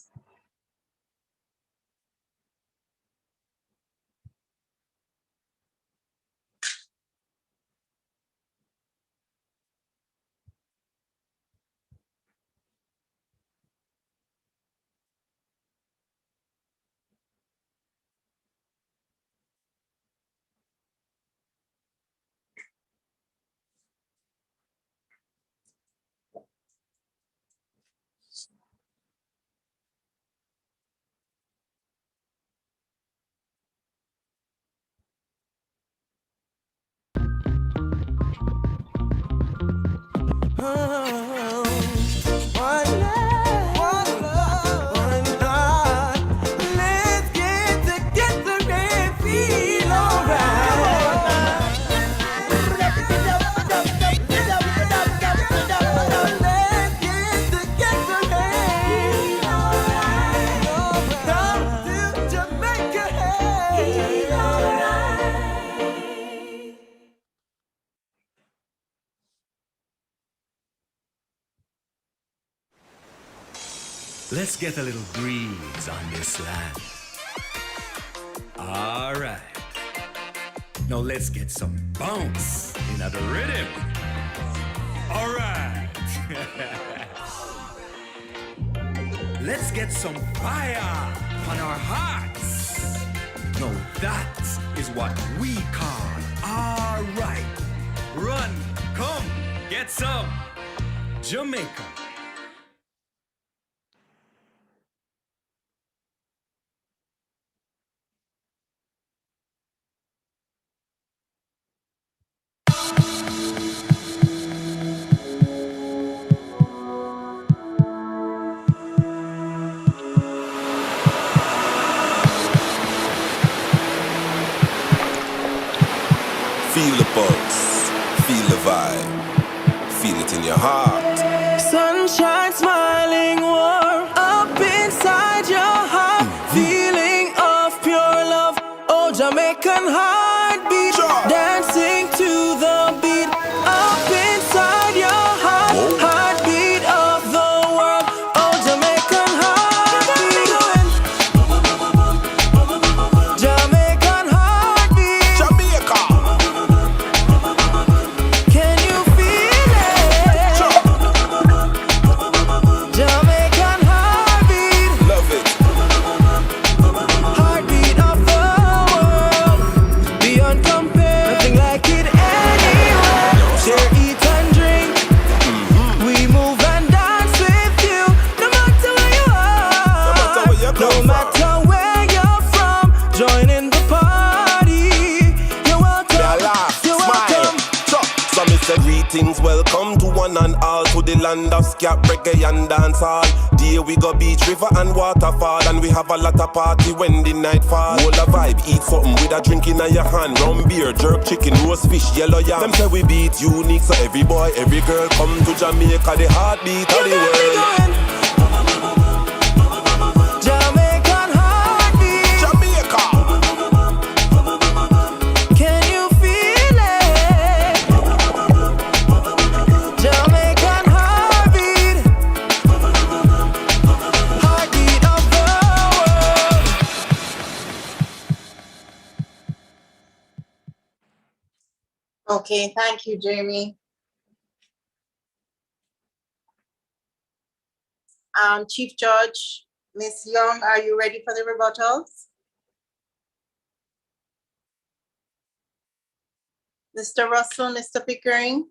Let's get a little breeze on this land. All right. Now let's get some bounce in the rhythm. All right. Let's get some fire on our hearts. Now that is what we call all right. Run, come, get some Jamaica. Feel the pulse, feel the vibe, feel it in your heart. Sunshine smiling warm up inside your heart. Feeling of pure love. Oh, Jamaican heartbeat. Dancing to the beat up inside your heart. Heartbeat of the world. Oh, Jamaican heartbeat. Jamaican heartbeat. Jamaica. Can you feel it? Jamaican heartbeat. Love it. Heartbeat of the world. Beyond compare. Nothing like it anywhere. Share, eat and drink. We move and dance with you. No matter where you are. No matter where you No come matter where you're from. Join in the party. You're welcome. They laugh, You're smile. welcome. So me say greetings, welcome to one and all, to the land of scap, reggae and dancehall. There we go beach, river and waterfall, and we have a lot of party when the night fall. Hold a vibe, eat something with a drink in your hand. Rum beer, jerk chicken, roast fish, yellow yam. Them say we beat unique, so every boy, every girl come to Jamaica, the heartbeat of the world. Jamaican heartbeat. Jamaica. Can you feel it? Jamaican heartbeat. Heartbeat of the world. Okay, thank you, Jamie. Chief Judge, Miss Young, are you ready for the rebuttals? Mr. Russell, Mr. Pickering?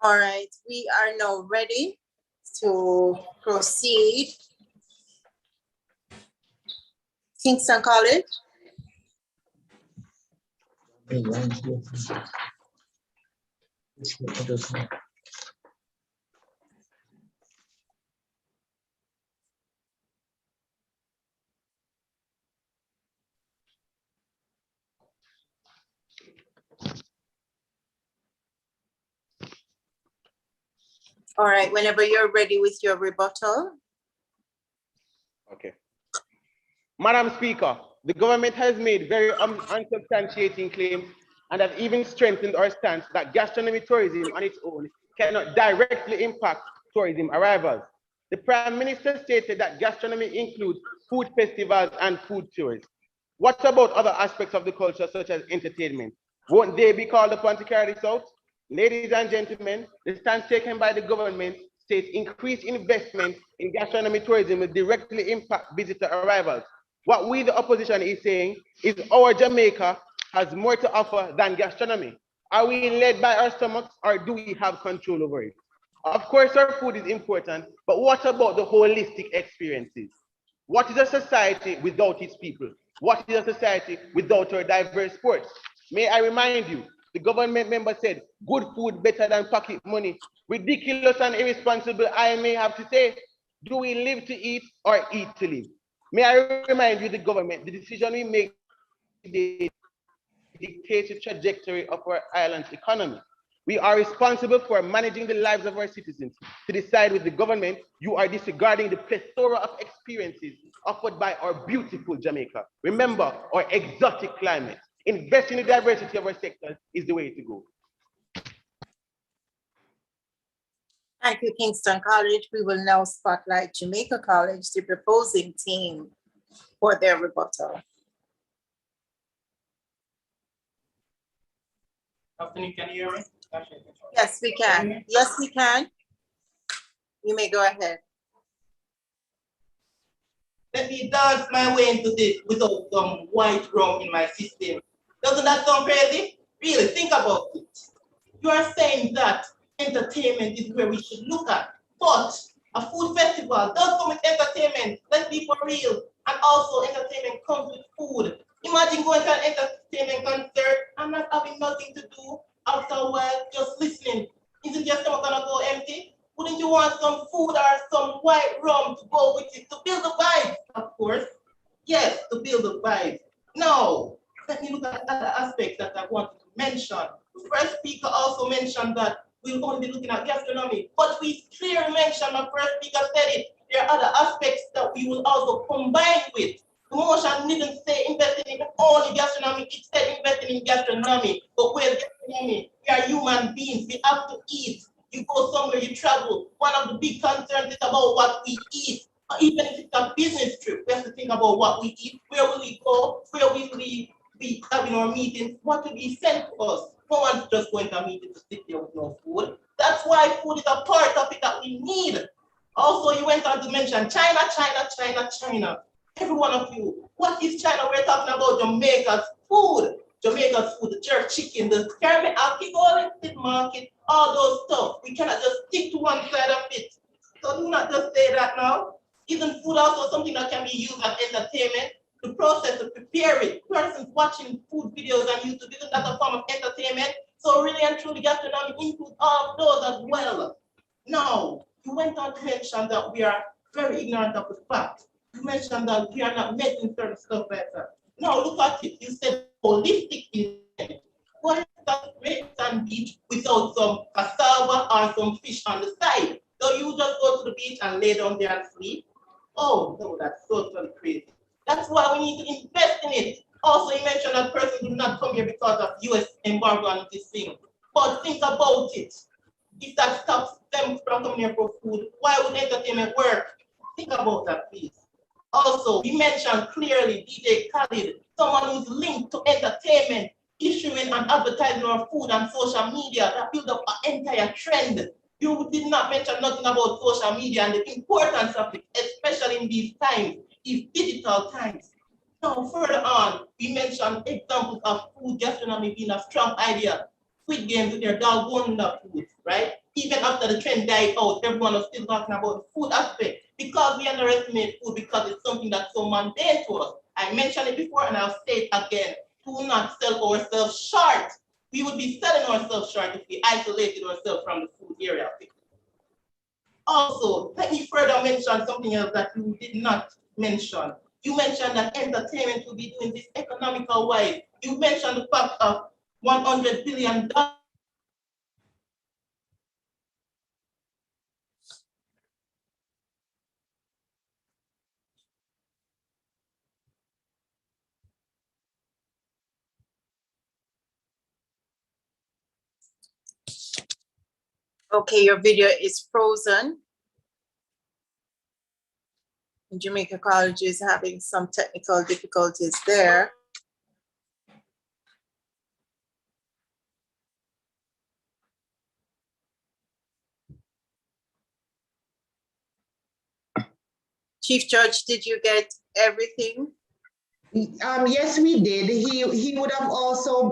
All right, we are now ready to proceed. Kingston College. All right, whenever you're ready with your rebuttal. Okay. Madam Speaker, the government has made very unsubstantiating claims and have even strengthened our stance that gastronomy tourism on its own cannot directly impact tourism arrivals. The Prime Minister stated that gastronomy includes food festivals and food tours. What about other aspects of the culture, such as entertainment? Won't they be called upon to carry this out? Ladies and gentlemen, the stance taken by the government states increased investment in gastronomy tourism will directly impact visitor arrivals. What we, the opposition, is saying is our Jamaica has more to offer than gastronomy? Are we led by our stomachs or do we have control over it? Of course, our food is important, but what about the holistic experiences? What is a society without its people? What is a society without our diverse sports? May I remind you, the government member said, good food better than pocket money. Ridiculous and irresponsible, I may have to say. Do we live to eat or eat to live? May I remind you, the government, the decision we make today dictates the trajectory of our island's economy. We are responsible for managing the lives of our citizens. To decide with the government, you are disregarding the plethora of experiences offered by our beautiful Jamaica. Remember, our exotic climate. Investing in the diversity of our sectors is the way to go. Thank you, Kingston College. We will now spotlight Jamaica College, the proposing team, for their rebuttal. Afternoon, can you hear me? Yes, we can. Yes, we can. You may go ahead. Let me dance my way into this without some white rum in my system. Doesn't that sound crazy? Really, think about it. You are saying that entertainment is where we should look at, but a food festival does come with entertainment. Let's be for real. And also entertainment comes with food. Imagine going to an entertainment concert and not having nothing to do after a while, just listening. Isn't your stomach gonna go empty? Wouldn't you want some food or some white rum to go with it to build the vibe? Of course. Yes, to build the vibe. Now, let me look at other aspects that I wanted to mention. The first speaker also mentioned that we'll only be looking at gastronomy, but we clearly mentioned, the first speaker said it, there are other aspects that we will also combine with. The motion didn't say investing in only gastronomy, it said investing in gastronomy. But where's gastronomy? We are human beings, we have to eat. You go somewhere, you travel. One of the big concerns is about what we eat. Even if it's a business trip, we have to think about what we eat. Where will we go? Where will we be having our meetings? What will be sent to us? No one's just going to a meeting to sit there with no food. That's why food is a part of it that we need. Also, you went on to mention China, China, China, China. Every one of you, what is China? We're talking about Jamaica's food. Jamaica's food, the jerk chicken, the Caribbean alcohol, the market, all those stuff. We cannot just stick to one side of it. So do not just say that now. Even food also something that can be used as entertainment. The process to prepare it. Persons watching food videos on YouTube, isn't that a form of entertainment? So really and truly gastronomy includes all of those as well. Now, you went on to mention that we are very ignorant of the fact. You mentioned that we are not making certain stuff better. Now look at it. You said holistic eating. What is that great sand beach without some cassava or some fish on the side? So you just go to the beach and lay down there and sleep? Oh no, that's totally crazy. That's why we need to invest in it. Also, you mentioned that person did not come here because of US embargo and this thing. But think about it. If that stops them from coming here for food, why would entertainment work? Think about that, please. Also, we mentioned clearly DJ Khaled, someone who's linked to entertainment, issuing and advertising our food on social media that build up an entire trend. You did not mention nothing about social media and the importance of it, especially in these times, these digital times. Now, further on, we mentioned examples of food gastronomy being a strong idea. Squid Games with their Dalgona food, right? Even after the trend died out, everyone was still talking about the food aspect because we underestimate food because it's something that's so mundane to us. I mentioned it before and I'll say it again. Do not sell ourselves short. We would be selling ourselves short if we isolated ourselves from the food area. Also, let me further mention something else that you did not mention. You mentioned that entertainment will be doing this economical wise. You mentioned the fact of $100 billion. Okay, your video is frozen. Jamaica College is having some technical difficulties there. Chief Judge, did you get everything? Yes, we did. He would have also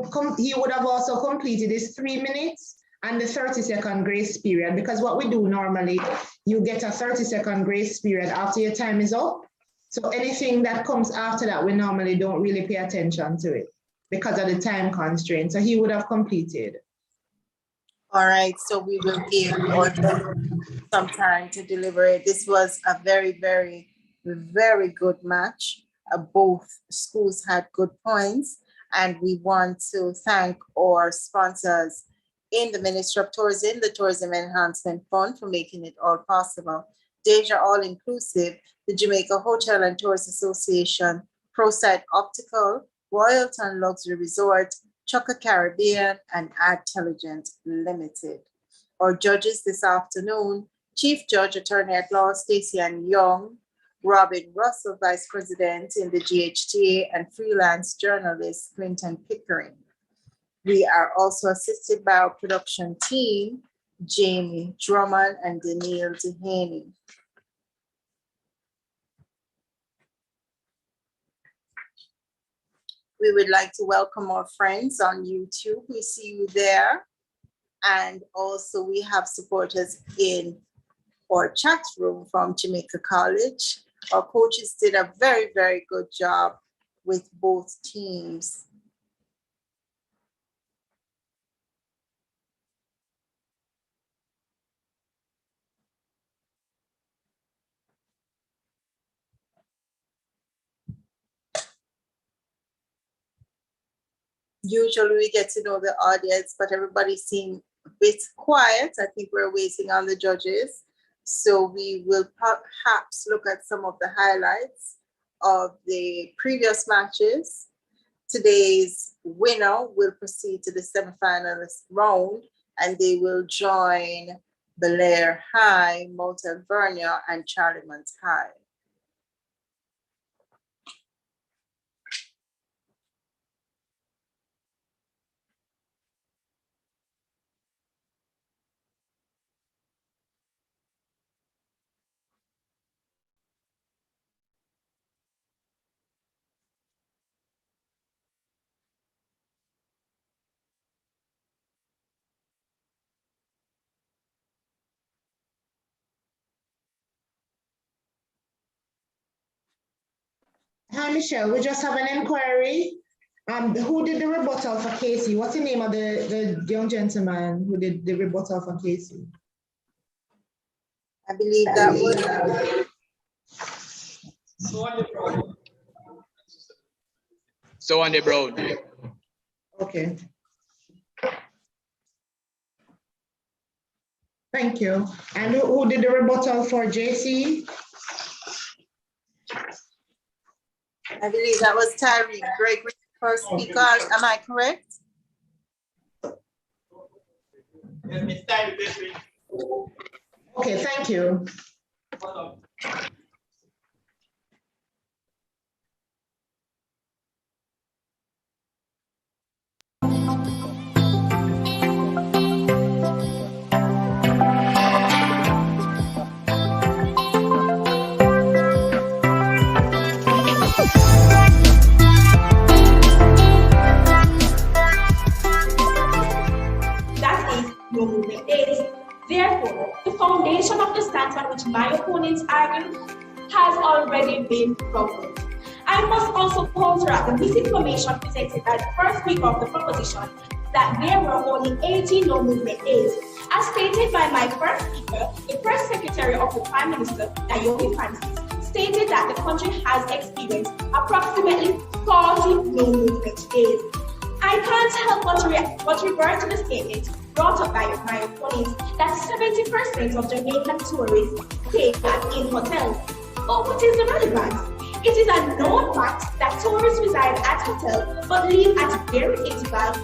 completed his 3 minutes and the 30-second grace period, because what we do normally, you get a 30-second grace period after your time is up. So anything that comes after that, we normally don't really pay attention to it because of the time constraint. So he would have completed. All right, so we will give order some time to deliberate. This was a very, very, very good match. Both schools had good points, and we want to thank our sponsors in the Ministry of Tourism, the Tourism Enhancement Fund, for making it all possible. Deja All Inclusive, the Jamaica Hotel and Tourist Association, ProSight Optical, Royalton Luxury Resort, Chukka Caribbean, and Adtelligent Limited. Our judges this afternoon, Chief Judge Attorney at Law Stacey Ann Young, Robin Russell, Vice President in the GHTA, and freelance journalist Clinton Pickering. We are also assisted by our production team, Jamie Drummond and Danielle Dehaney. We would like to welcome our friends on YouTube. We see you there. And also we have supporters in our chat room from Jamaica College. Our coaches did a very, very good job with both teams. Usually we get to know the audience, but everybody seemed a bit quiet. I think we're waiting on the judges. So we will perhaps look at some of the highlights of the previous matches. Today's winner will proceed to the semifinalist round, and they will join Belair High, Mount Alvernia, and Charlemont High. Hi, Michelle. We just have an inquiry. Who did the rebuttal for Casey? What's the name of the young gentleman who did the rebuttal for Casey? I believe that was So on the Brown. Okay. Thank you. And who did the rebuttal for JC? I believe that was Tyree Gregory, first speaker. Am I correct? Yes, Miss Tyree Gregory. Okay, thank you. No movement is. Therefore, the foundation of the stance on which my opponents argue has already been broken. I must also counteract the misinformation presented by the first speaker of the proposition that there were only 80 no movement days. As stated by my first speaker, the press secretary of the Prime Minister, Naomi Francis, stated that the country has experienced approximately 40 no movement days. I can't help but revert to the statement brought up by my opponents that 70% of Jamaican tourists stay in hotels. But what is the relevance? It is a known fact that tourists reside at hotels but leave at very intervals.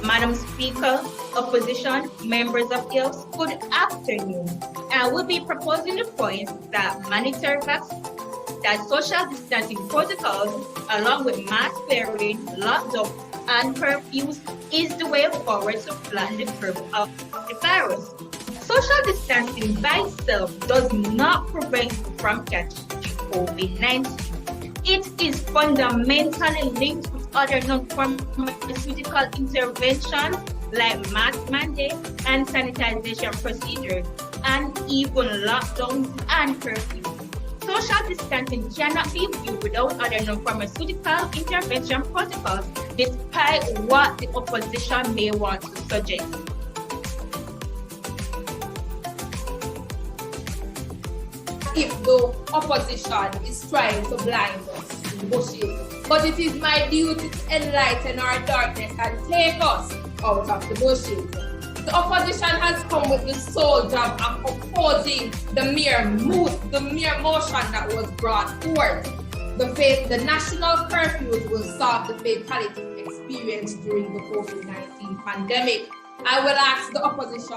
Madam Speaker, Opposition, members of the House, good afternoon. I will be proposing the point that mandatory vaccines, that social distancing protocols, along with mask wearing, locked up and curfews is the way forward to flatten the curve of the virus. Social distancing by itself does not prevent you from catching COVID-19. It is fundamentally linked with other non-pharmaceutical interventions like mask mandate and sanitization procedures, and even lockdowns and curfews. Social distancing cannot be viewed without other non-pharmaceutical intervention protocols, despite what the opposition may want to suggest. If the opposition is trying to blind us in bushes, but it is my duty to enlighten our darkness and take us out of the bushes. The opposition has come with the sole job of opposing the mere motion that was brought forth. The national curfews will solve the fatality experienced during the COVID-19 pandemic. I will ask the opposition,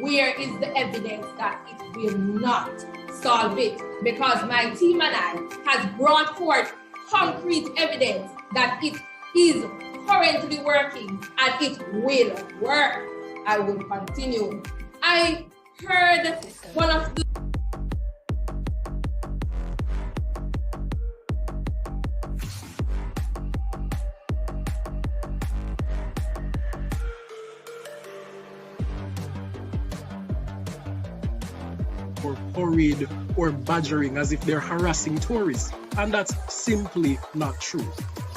where is the evidence that it will not solve it? Because my team and I has brought forth concrete evidence that it is currently working and it will work. I will continue. I heard one of the or hurried or badgering as if they're harassing tourists. And that's simply not true.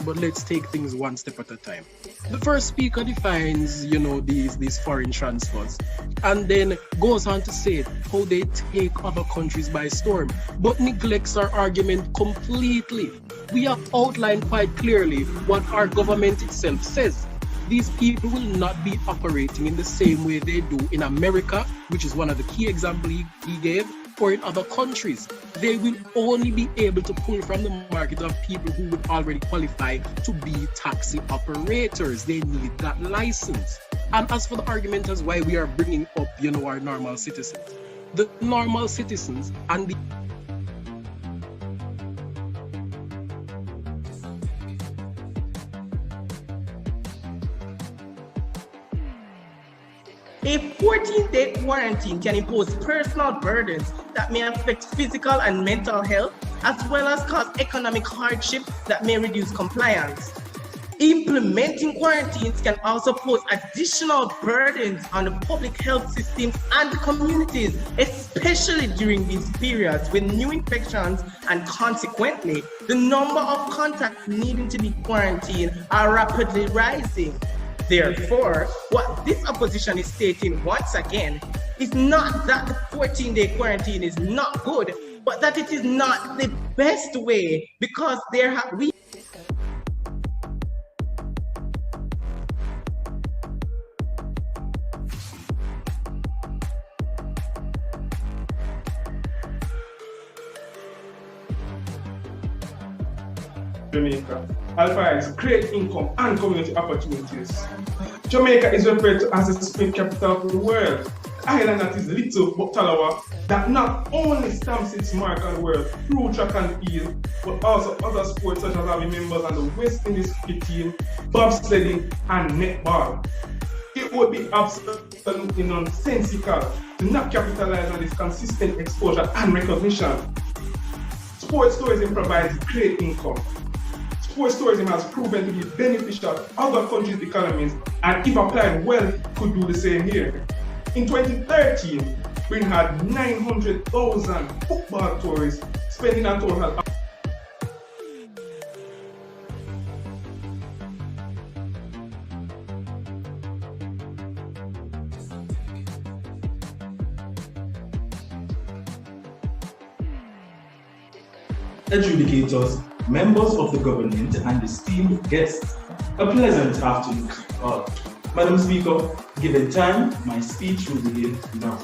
But let's take things one step at a time. The first speaker defines, these foreign transfers, and then goes on to say how they take other countries by storm, but neglects our argument completely. We have outlined quite clearly what our government itself says. These people will not be operating in the same way they do in America, which is one of the key examples he gave, or in other countries. They will only be able to pull from the market of people who would already qualify to be taxi operators. They need that license. And as for the argument as why we are bringing up, our normal citizens, the normal citizens and the A 14-day quarantine can impose personal burdens that may affect physical and mental health, as well as cause economic hardship that may reduce compliance. Implementing quarantines can also pose additional burdens on the public health systems and communities, especially during these periods when new infections and consequently the number of contacts needing to be quarantined are rapidly rising. Therefore, what this opposition is stating once again is not that the 14-day quarantine is not good, but that it is not the best way, because there have we Jamaica. Alpha is great income and community opportunities. Jamaica is referred to as the spring capital of the world. The island that is little but tallawa, that not only stamps its mark on the world through track and field, but also other sports such as our members on the West Indies cricket team, bobsledding, and netball. It would be absolutely nonsensical to not capitalize on this consistent exposure and recognition. Sports tourism provides great income. Sports tourism has proven to be beneficial to other countries' economies, and if applied well, could do the same here. In 2013, we had 900,000 football tourists spending a total of adjudicators, members of the government, and esteemed guests, a pleasant afternoon to you all. Madam Speaker, given time, my speech will begin now.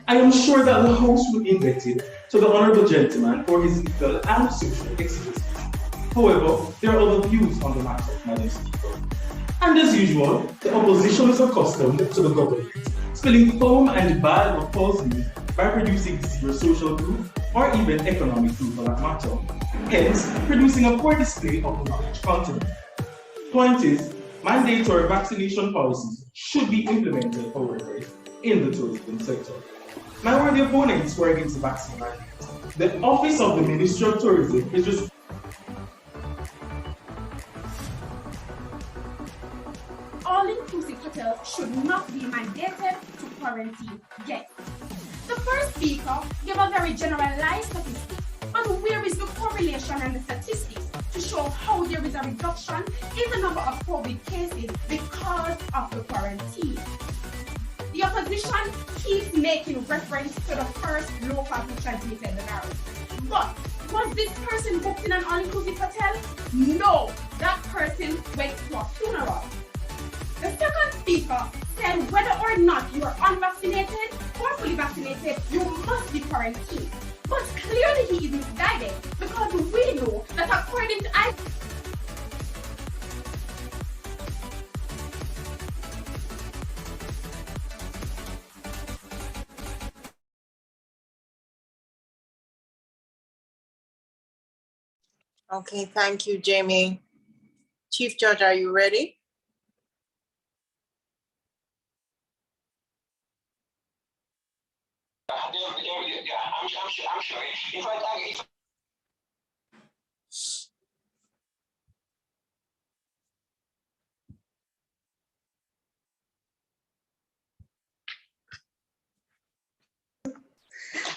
I am sure that the House will be indebted to the Honourable Gentleman for his legal and social exegesis. However, there are other views on the matter, Madam Speaker. And as usual, the opposition is accustomed to the government, spilling foam and bad or false news by producing zero social proof or even economic proof for that matter, hence producing a poor display of knowledge content. Point is, Mandatory vaccination policies should be implemented, however, in the tourism sector. My worthy opponents were against the vaccine mandate. The Office of the Ministry of Tourism is just all-inclusive hotels should not be mandated to quarantine guests. The first speaker gave a very generalized statistic on where is the correlation and the statistics to show how there is a reduction in the number of COVID cases because of the quarantine. The opposition keeps making reference to the first local who transmitted the virus. But was this person booked in an all-inclusive hotel? No, that person went to a funeral. The second speaker said whether or not you are unvaccinated or fully vaccinated, you must be quarantined. But clearly he is misguided because we know that according to Okay, thank you, Jamie. Chief Judge, are you ready? I'm sure. In fact,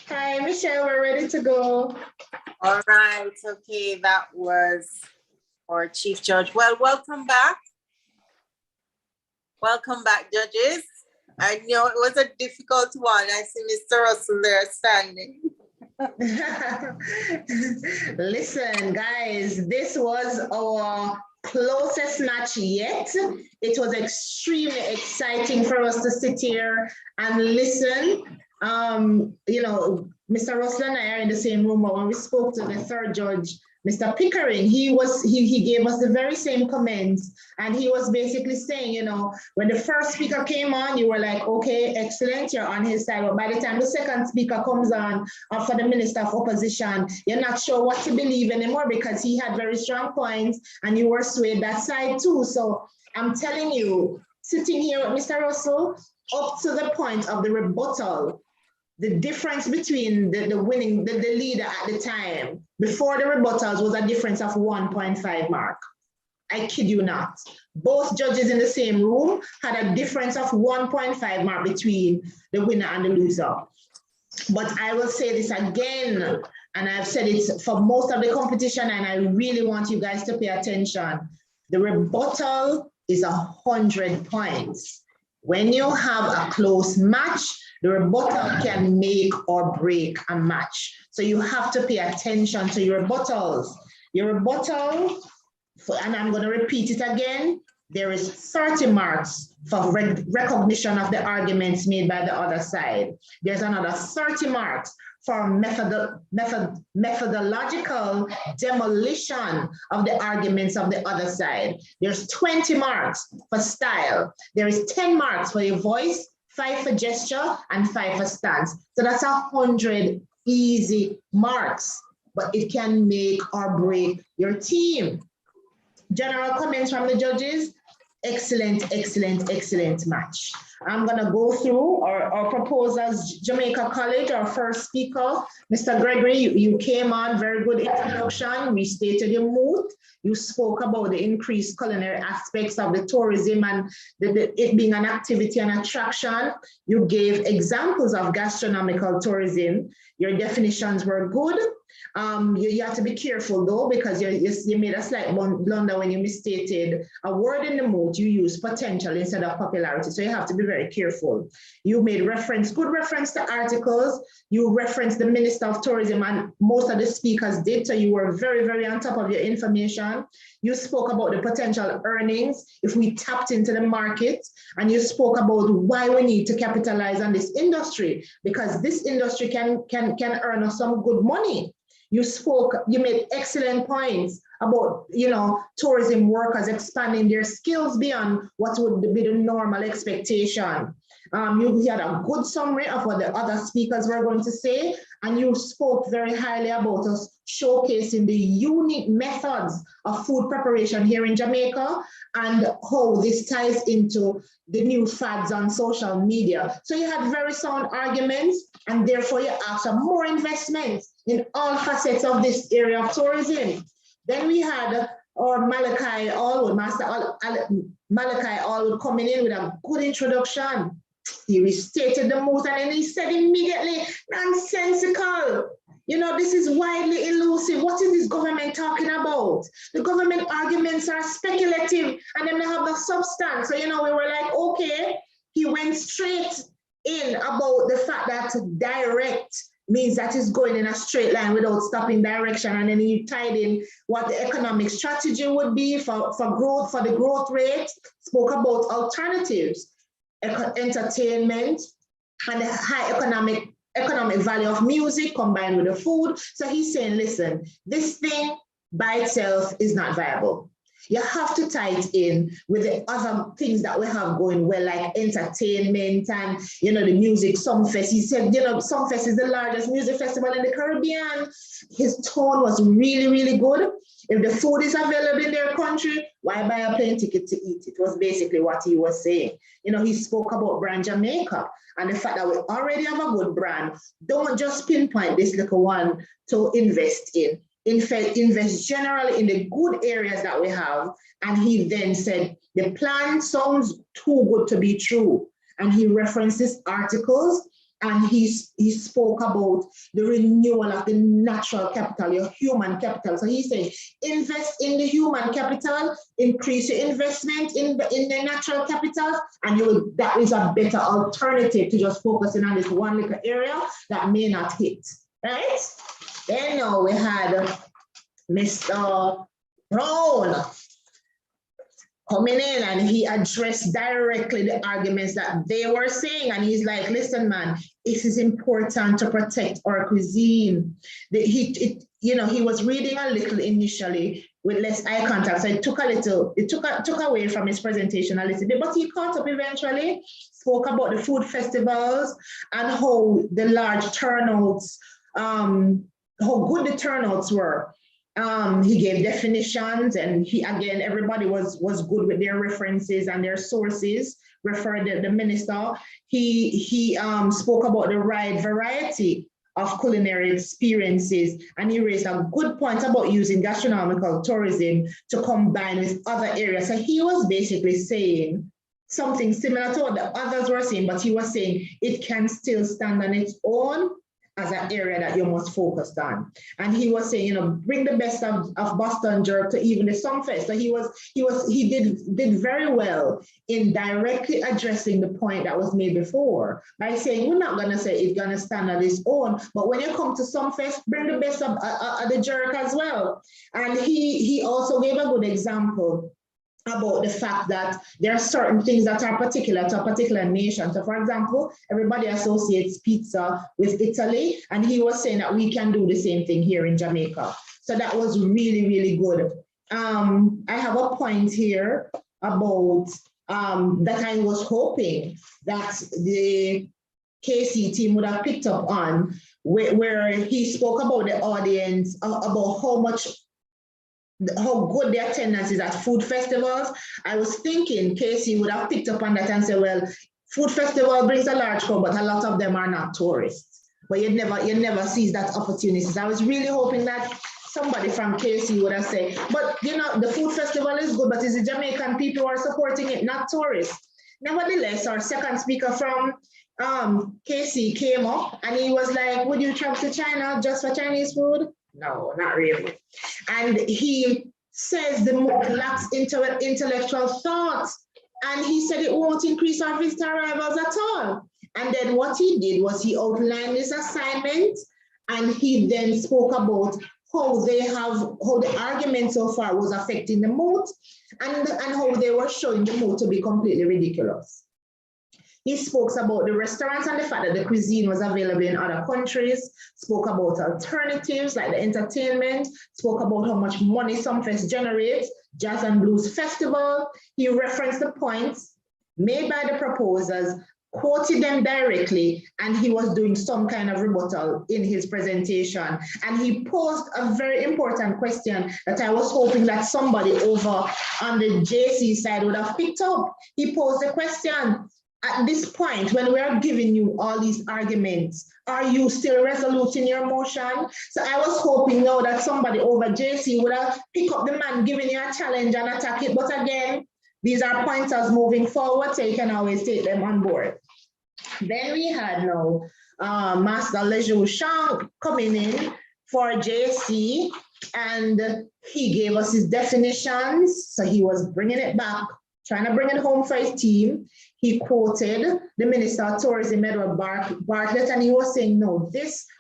Hi, Michelle, we're ready to go. All right, okay, that was our Chief Judge. Well, welcome back. Welcome back, judges. I know it was a difficult one. I see Mr. Russell there standing. Listen, guys, this was our closest match yet. It was extremely exciting for us to sit here and listen. You know, Mr. Russell and I are in the same room, but when we spoke to the third judge, Mr. Pickering, he gave us the very same comments, and he was basically saying, you know, when the first speaker came on, you were like, okay, excellent, you're on his side. But by the time the second speaker comes on, for the Minister of Opposition, you're not sure what to believe anymore because he had very strong points, and you were swayed that side too. So I'm telling you, sitting here with Mr. Russell, up to the point of the rebuttal, the difference between the leader at the time, before the rebuttals, was a difference of 1.5 mark. I kid you not. Both judges in the same room had a difference of 1.5 mark between the winner and the loser. But I will say this again, and I've said it for most of the competition, and I really want you guys to pay attention. The rebuttal is 100 points. When you have a close match, the rebuttal can make or break a match. So you have to pay attention to your rebuttals. Your rebuttal, and I'm going to repeat it again, there is 30 marks for recognition of the arguments made by the other side. There's another 30 marks for methodological demolition of the arguments of the other side. There's 20 marks for style. There is 10 marks for your voice, 5 for gesture, and 5 for stance. So that's 100 easy marks, but it can make or break your team. General comments from the judges. Excellent, excellent, excellent match. I'm gonna go through our proposers. Jamaica College, our first speaker, Mr. Gregory, you came on, very good introduction. We stated your mood. You spoke about the increased culinary aspects of the tourism and it being an activity and attraction. You gave examples of gastronomical tourism. Your definitions were good. You have to be careful though, because you made a slight blunder when you misstated a word in the mood. You used potential instead of popularity. So you have to be very careful. You made good reference to articles. You referenced the Minister of Tourism, and most of the speakers did. So you were very, very on top of your information. You spoke about the potential earnings if we tapped into the market, and you spoke about why we need to capitalize on this industry, because this industry can earn us some good money. You made excellent points about, you know, tourism workers expanding their skills beyond what would be the normal expectation. You had a good summary of what the other speakers were going to say, and you spoke very highly about us showcasing the unique methods of food preparation here in Jamaica and how this ties into the new fads on social media. So you had very sound arguments, and therefore you asked for more investment in all facets of this area of tourism. Then we had our Malachi Allwood, Malachi Allwood coming in with a good introduction. He restated the mood and then he said immediately, nonsensical. You know, this is widely elusive. What is this government talking about? The government arguments are speculative and then they have the substance. So, you know, we were like, okay, he went straight in about the fact that direct means that it's going in a straight line without stopping direction. And then he tied in what the economic strategy would be for growth, for the growth rate, spoke about alternatives, entertainment, and the high economic value of music combined with the food. So he's saying, listen, this thing by itself is not viable. You have to tie it in with the other things that we have going well, like entertainment and, you know, the music, Sumfest. He said, you know, Sumfest is the largest music festival in the Caribbean. His tone was really, really good. If the food is available in their country, why buy a plane ticket to eat? It was basically what he was saying. You know, he spoke about brand Jamaica and the fact that we already have a good brand. Don't just pinpoint this little one to invest in. In fact, invest generally in the good areas that we have. And he then said, the plan sounds too good to be true. And he references articles and he spoke about the renewal of the natural capital, your human capital. So he said, invest in the human capital, increase your investment in the natural capital, and that is a better alternative to just focusing on this one little area that may not hit, right? Then now we had Mr. Brown coming in and he addressed directly the arguments that they were saying. And he's like, listen, man, it is important to protect our cuisine. He was reading a little initially with less eye contact. So it took away from his presentation a little bit, but he caught up eventually, spoke about the food festivals and how the large turnouts, how good the turnouts were. He gave definitions and everybody was good with their references and their sources, referred to the minister. He spoke about the wide variety of culinary experiences, and he raised a good point about using gastronomical tourism to combine with other areas. So he was basically saying something similar to what the others were saying, but he was saying it can still stand on its own as an area that you're most focused on. And he was saying, you know, bring the best of Boston jerk to even the Sumfest. So he did very well in directly addressing the point that was made before by saying, we're not gonna say it's gonna stand on its own, but when you come to Sumfest, bring the best of the jerk as well. And he also gave a good example about the fact that there are certain things that are particular to a particular nation. So for example, everybody associates pizza with Italy, and he was saying that we can do the same thing here in Jamaica. So that was really, really good. I have a point here about that I was hoping that the KC team would have picked up on, where he spoke about the audience, about how good the attendance is at food festivals. I was thinking Casey would have picked up on that and said, well, food festival brings a large crowd, but a lot of them are not tourists. But you never seize that opportunity. So I was really hoping that somebody from Casey would have said, but you know, the food festival is good, but it's the Jamaican people who are supporting it, not tourists. Nevertheless, our second speaker from Casey came up and he was like, would you travel to China just for Chinese food? No, not really. And he says the move lacks intellectual thoughts. And he said it won't increase our visitor arrivals at all. And then what he did was he outlined his assignment and he then spoke about how the argument so far was affecting the mood and how they were showing the mood to be completely ridiculous. He spoke about the restaurants and the fact that the cuisine was available in other countries, spoke about alternatives like the entertainment, spoke about how much money Sumfest generates, Jazz and Blues Festival. He referenced the points made by the proposers quoted them directly, and he was doing some kind of rebuttal in his presentation. And he posed a very important question that I was hoping that somebody over on the JC side would have picked up. He posed the question, at this point, when we are giving you all these arguments, are you still resolute in your motion? So I was hoping now that somebody over JC would have picked up the man giving you a challenge and attack it. But again, these are pointers moving forward, so you can always take them on board. Then we had now Master Leju Shang coming in for JC, and he gave us his definitions. So he was bringing it back, trying to bring it home for his team. He quoted the Minister of Tourism, Edward Bartlett, and he was saying, no,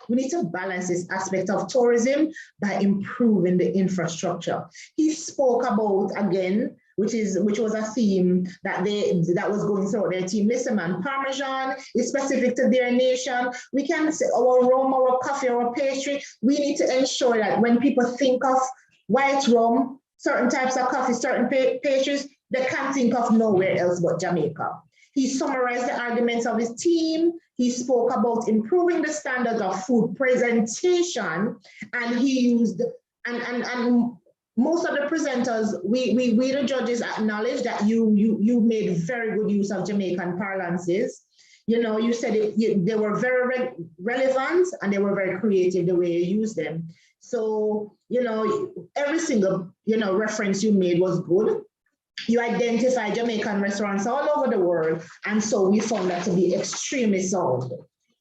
we need to balance this aspect of tourism by improving the infrastructure. He spoke about, again, which was a theme that was going through their team. Listen, man, Parmesan is specific to their nation. We can say our rum, our coffee, our pastry. We need to ensure that when people think of white rum, certain types of coffee, certain pastries, they can't think of nowhere else but Jamaica. He summarized the arguments of his team. He spoke about improving the standards of food presentation, and he used, and most of the presenters, we the judges acknowledge that you made very good use of Jamaican parlances. You know, you said they were very relevant and they were very creative the way you used them. So, you know, every single, reference you made was good. You identify Jamaican restaurants all over the world, and so we found that to be extremely sound.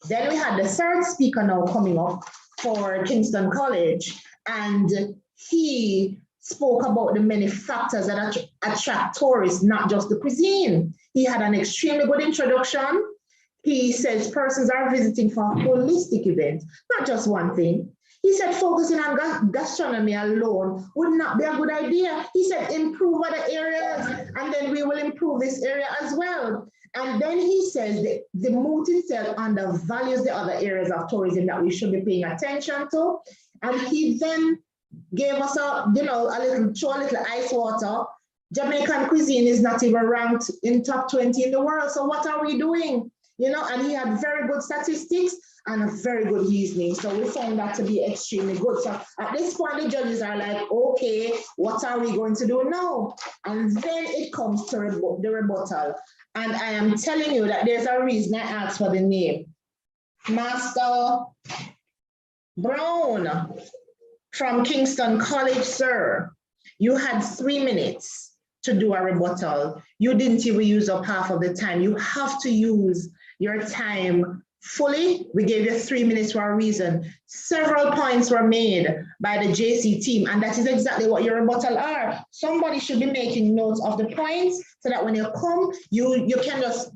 Then we had the third speaker now coming up for Kingston College, and he spoke about the many factors that attract tourists, not just the cuisine. He had an extremely good introduction. He says persons are visiting for a holistic event, not just one thing. He said focusing on gastronomy alone would not be a good idea. He said improve other areas, and then we will improve this area as well. And then he says that the mood itself undervalues the other areas of tourism that we should be paying attention to. And he then gave us a little ice water. Jamaican cuisine is not even ranked in top 20 in the world. So what are we doing? And he had very good statistics and a very good reasoning. So we found that to be extremely good. So at this point, the judges are like, okay, what are we going to do now? And then it comes to the rebuttal. And I am telling you that there's a reason I asked for the name. Master Brown from Kingston College, sir. You had 3 minutes to do a rebuttal. You didn't even use up half of the time. You have to use your time fully. We gave you 3 minutes for a reason. Several points were made by the JC team, and that is exactly what your rebuttal are. Somebody should be making notes of the points so that when you come, you can just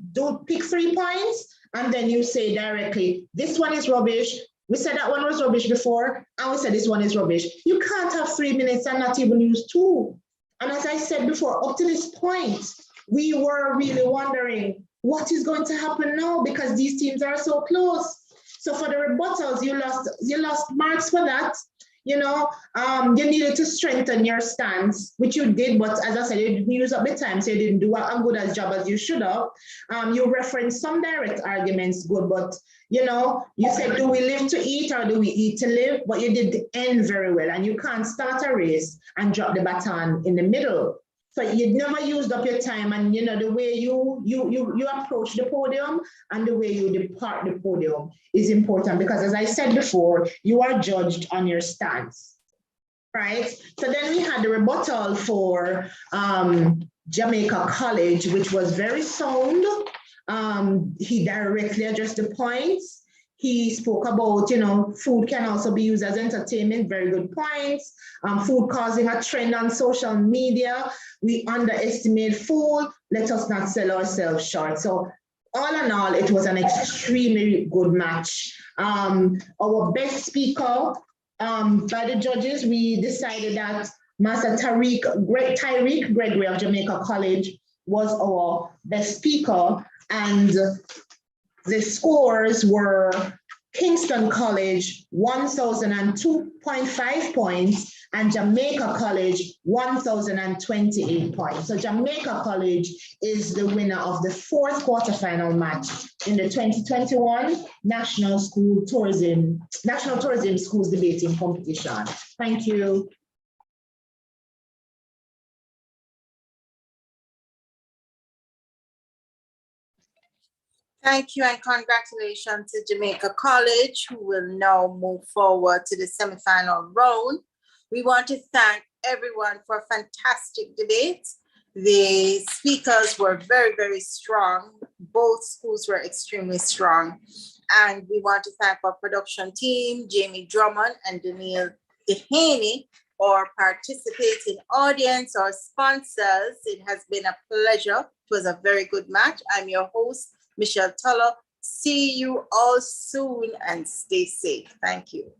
pick 3 points, and then you say directly, this one is rubbish. We said that one was rubbish before, and we said this one is rubbish. You can't have 3 minutes and not even use 2. And as I said before, up to this point, we were really wondering what is going to happen now, because these teams are so close. So for the rebuttals, you lost marks for that. You needed to strengthen your stance, which you did, but as I said, you didn't use up the time, so you didn't do as good a job as you should have. You referenced some direct arguments, good, but you said, do we live to eat or do we eat to live? But you did the end very well, and you can't start a race and drop the baton in the middle. So you never used up your time, and the way you approach the podium and the way you depart the podium is important, because as I said before, you are judged on your stance, right? So then we had the rebuttal for Jamaica College, which was very sound. He directly addressed the points. He spoke about, food can also be used as entertainment, very good points. Food causing a trend on social media. We underestimate food. Let us not sell ourselves short. So all in all, it was an extremely good match. Our best speaker by the judges, we decided that Master Tyreek Gregory of Jamaica College was our best speaker. And the scores were Kingston College, 1,002.5 points, and Jamaica College 1,028 points. So Jamaica College is the winner of the fourth quarterfinal match in the 2021 National Tourism Schools Debating Competition. Thank you. Thank you and congratulations to Jamaica College, who will now move forward to the semifinal round. We want to thank everyone for a fantastic debate. The speakers were very, very strong. Both schools were extremely strong. And we want to thank our production team, Jamie Drummond and Danielle Dehaney, our participating audience, our sponsors. It has been a pleasure. It was a very good match. I'm your host, Michelle Tuller. See you all soon and stay safe. Thank you.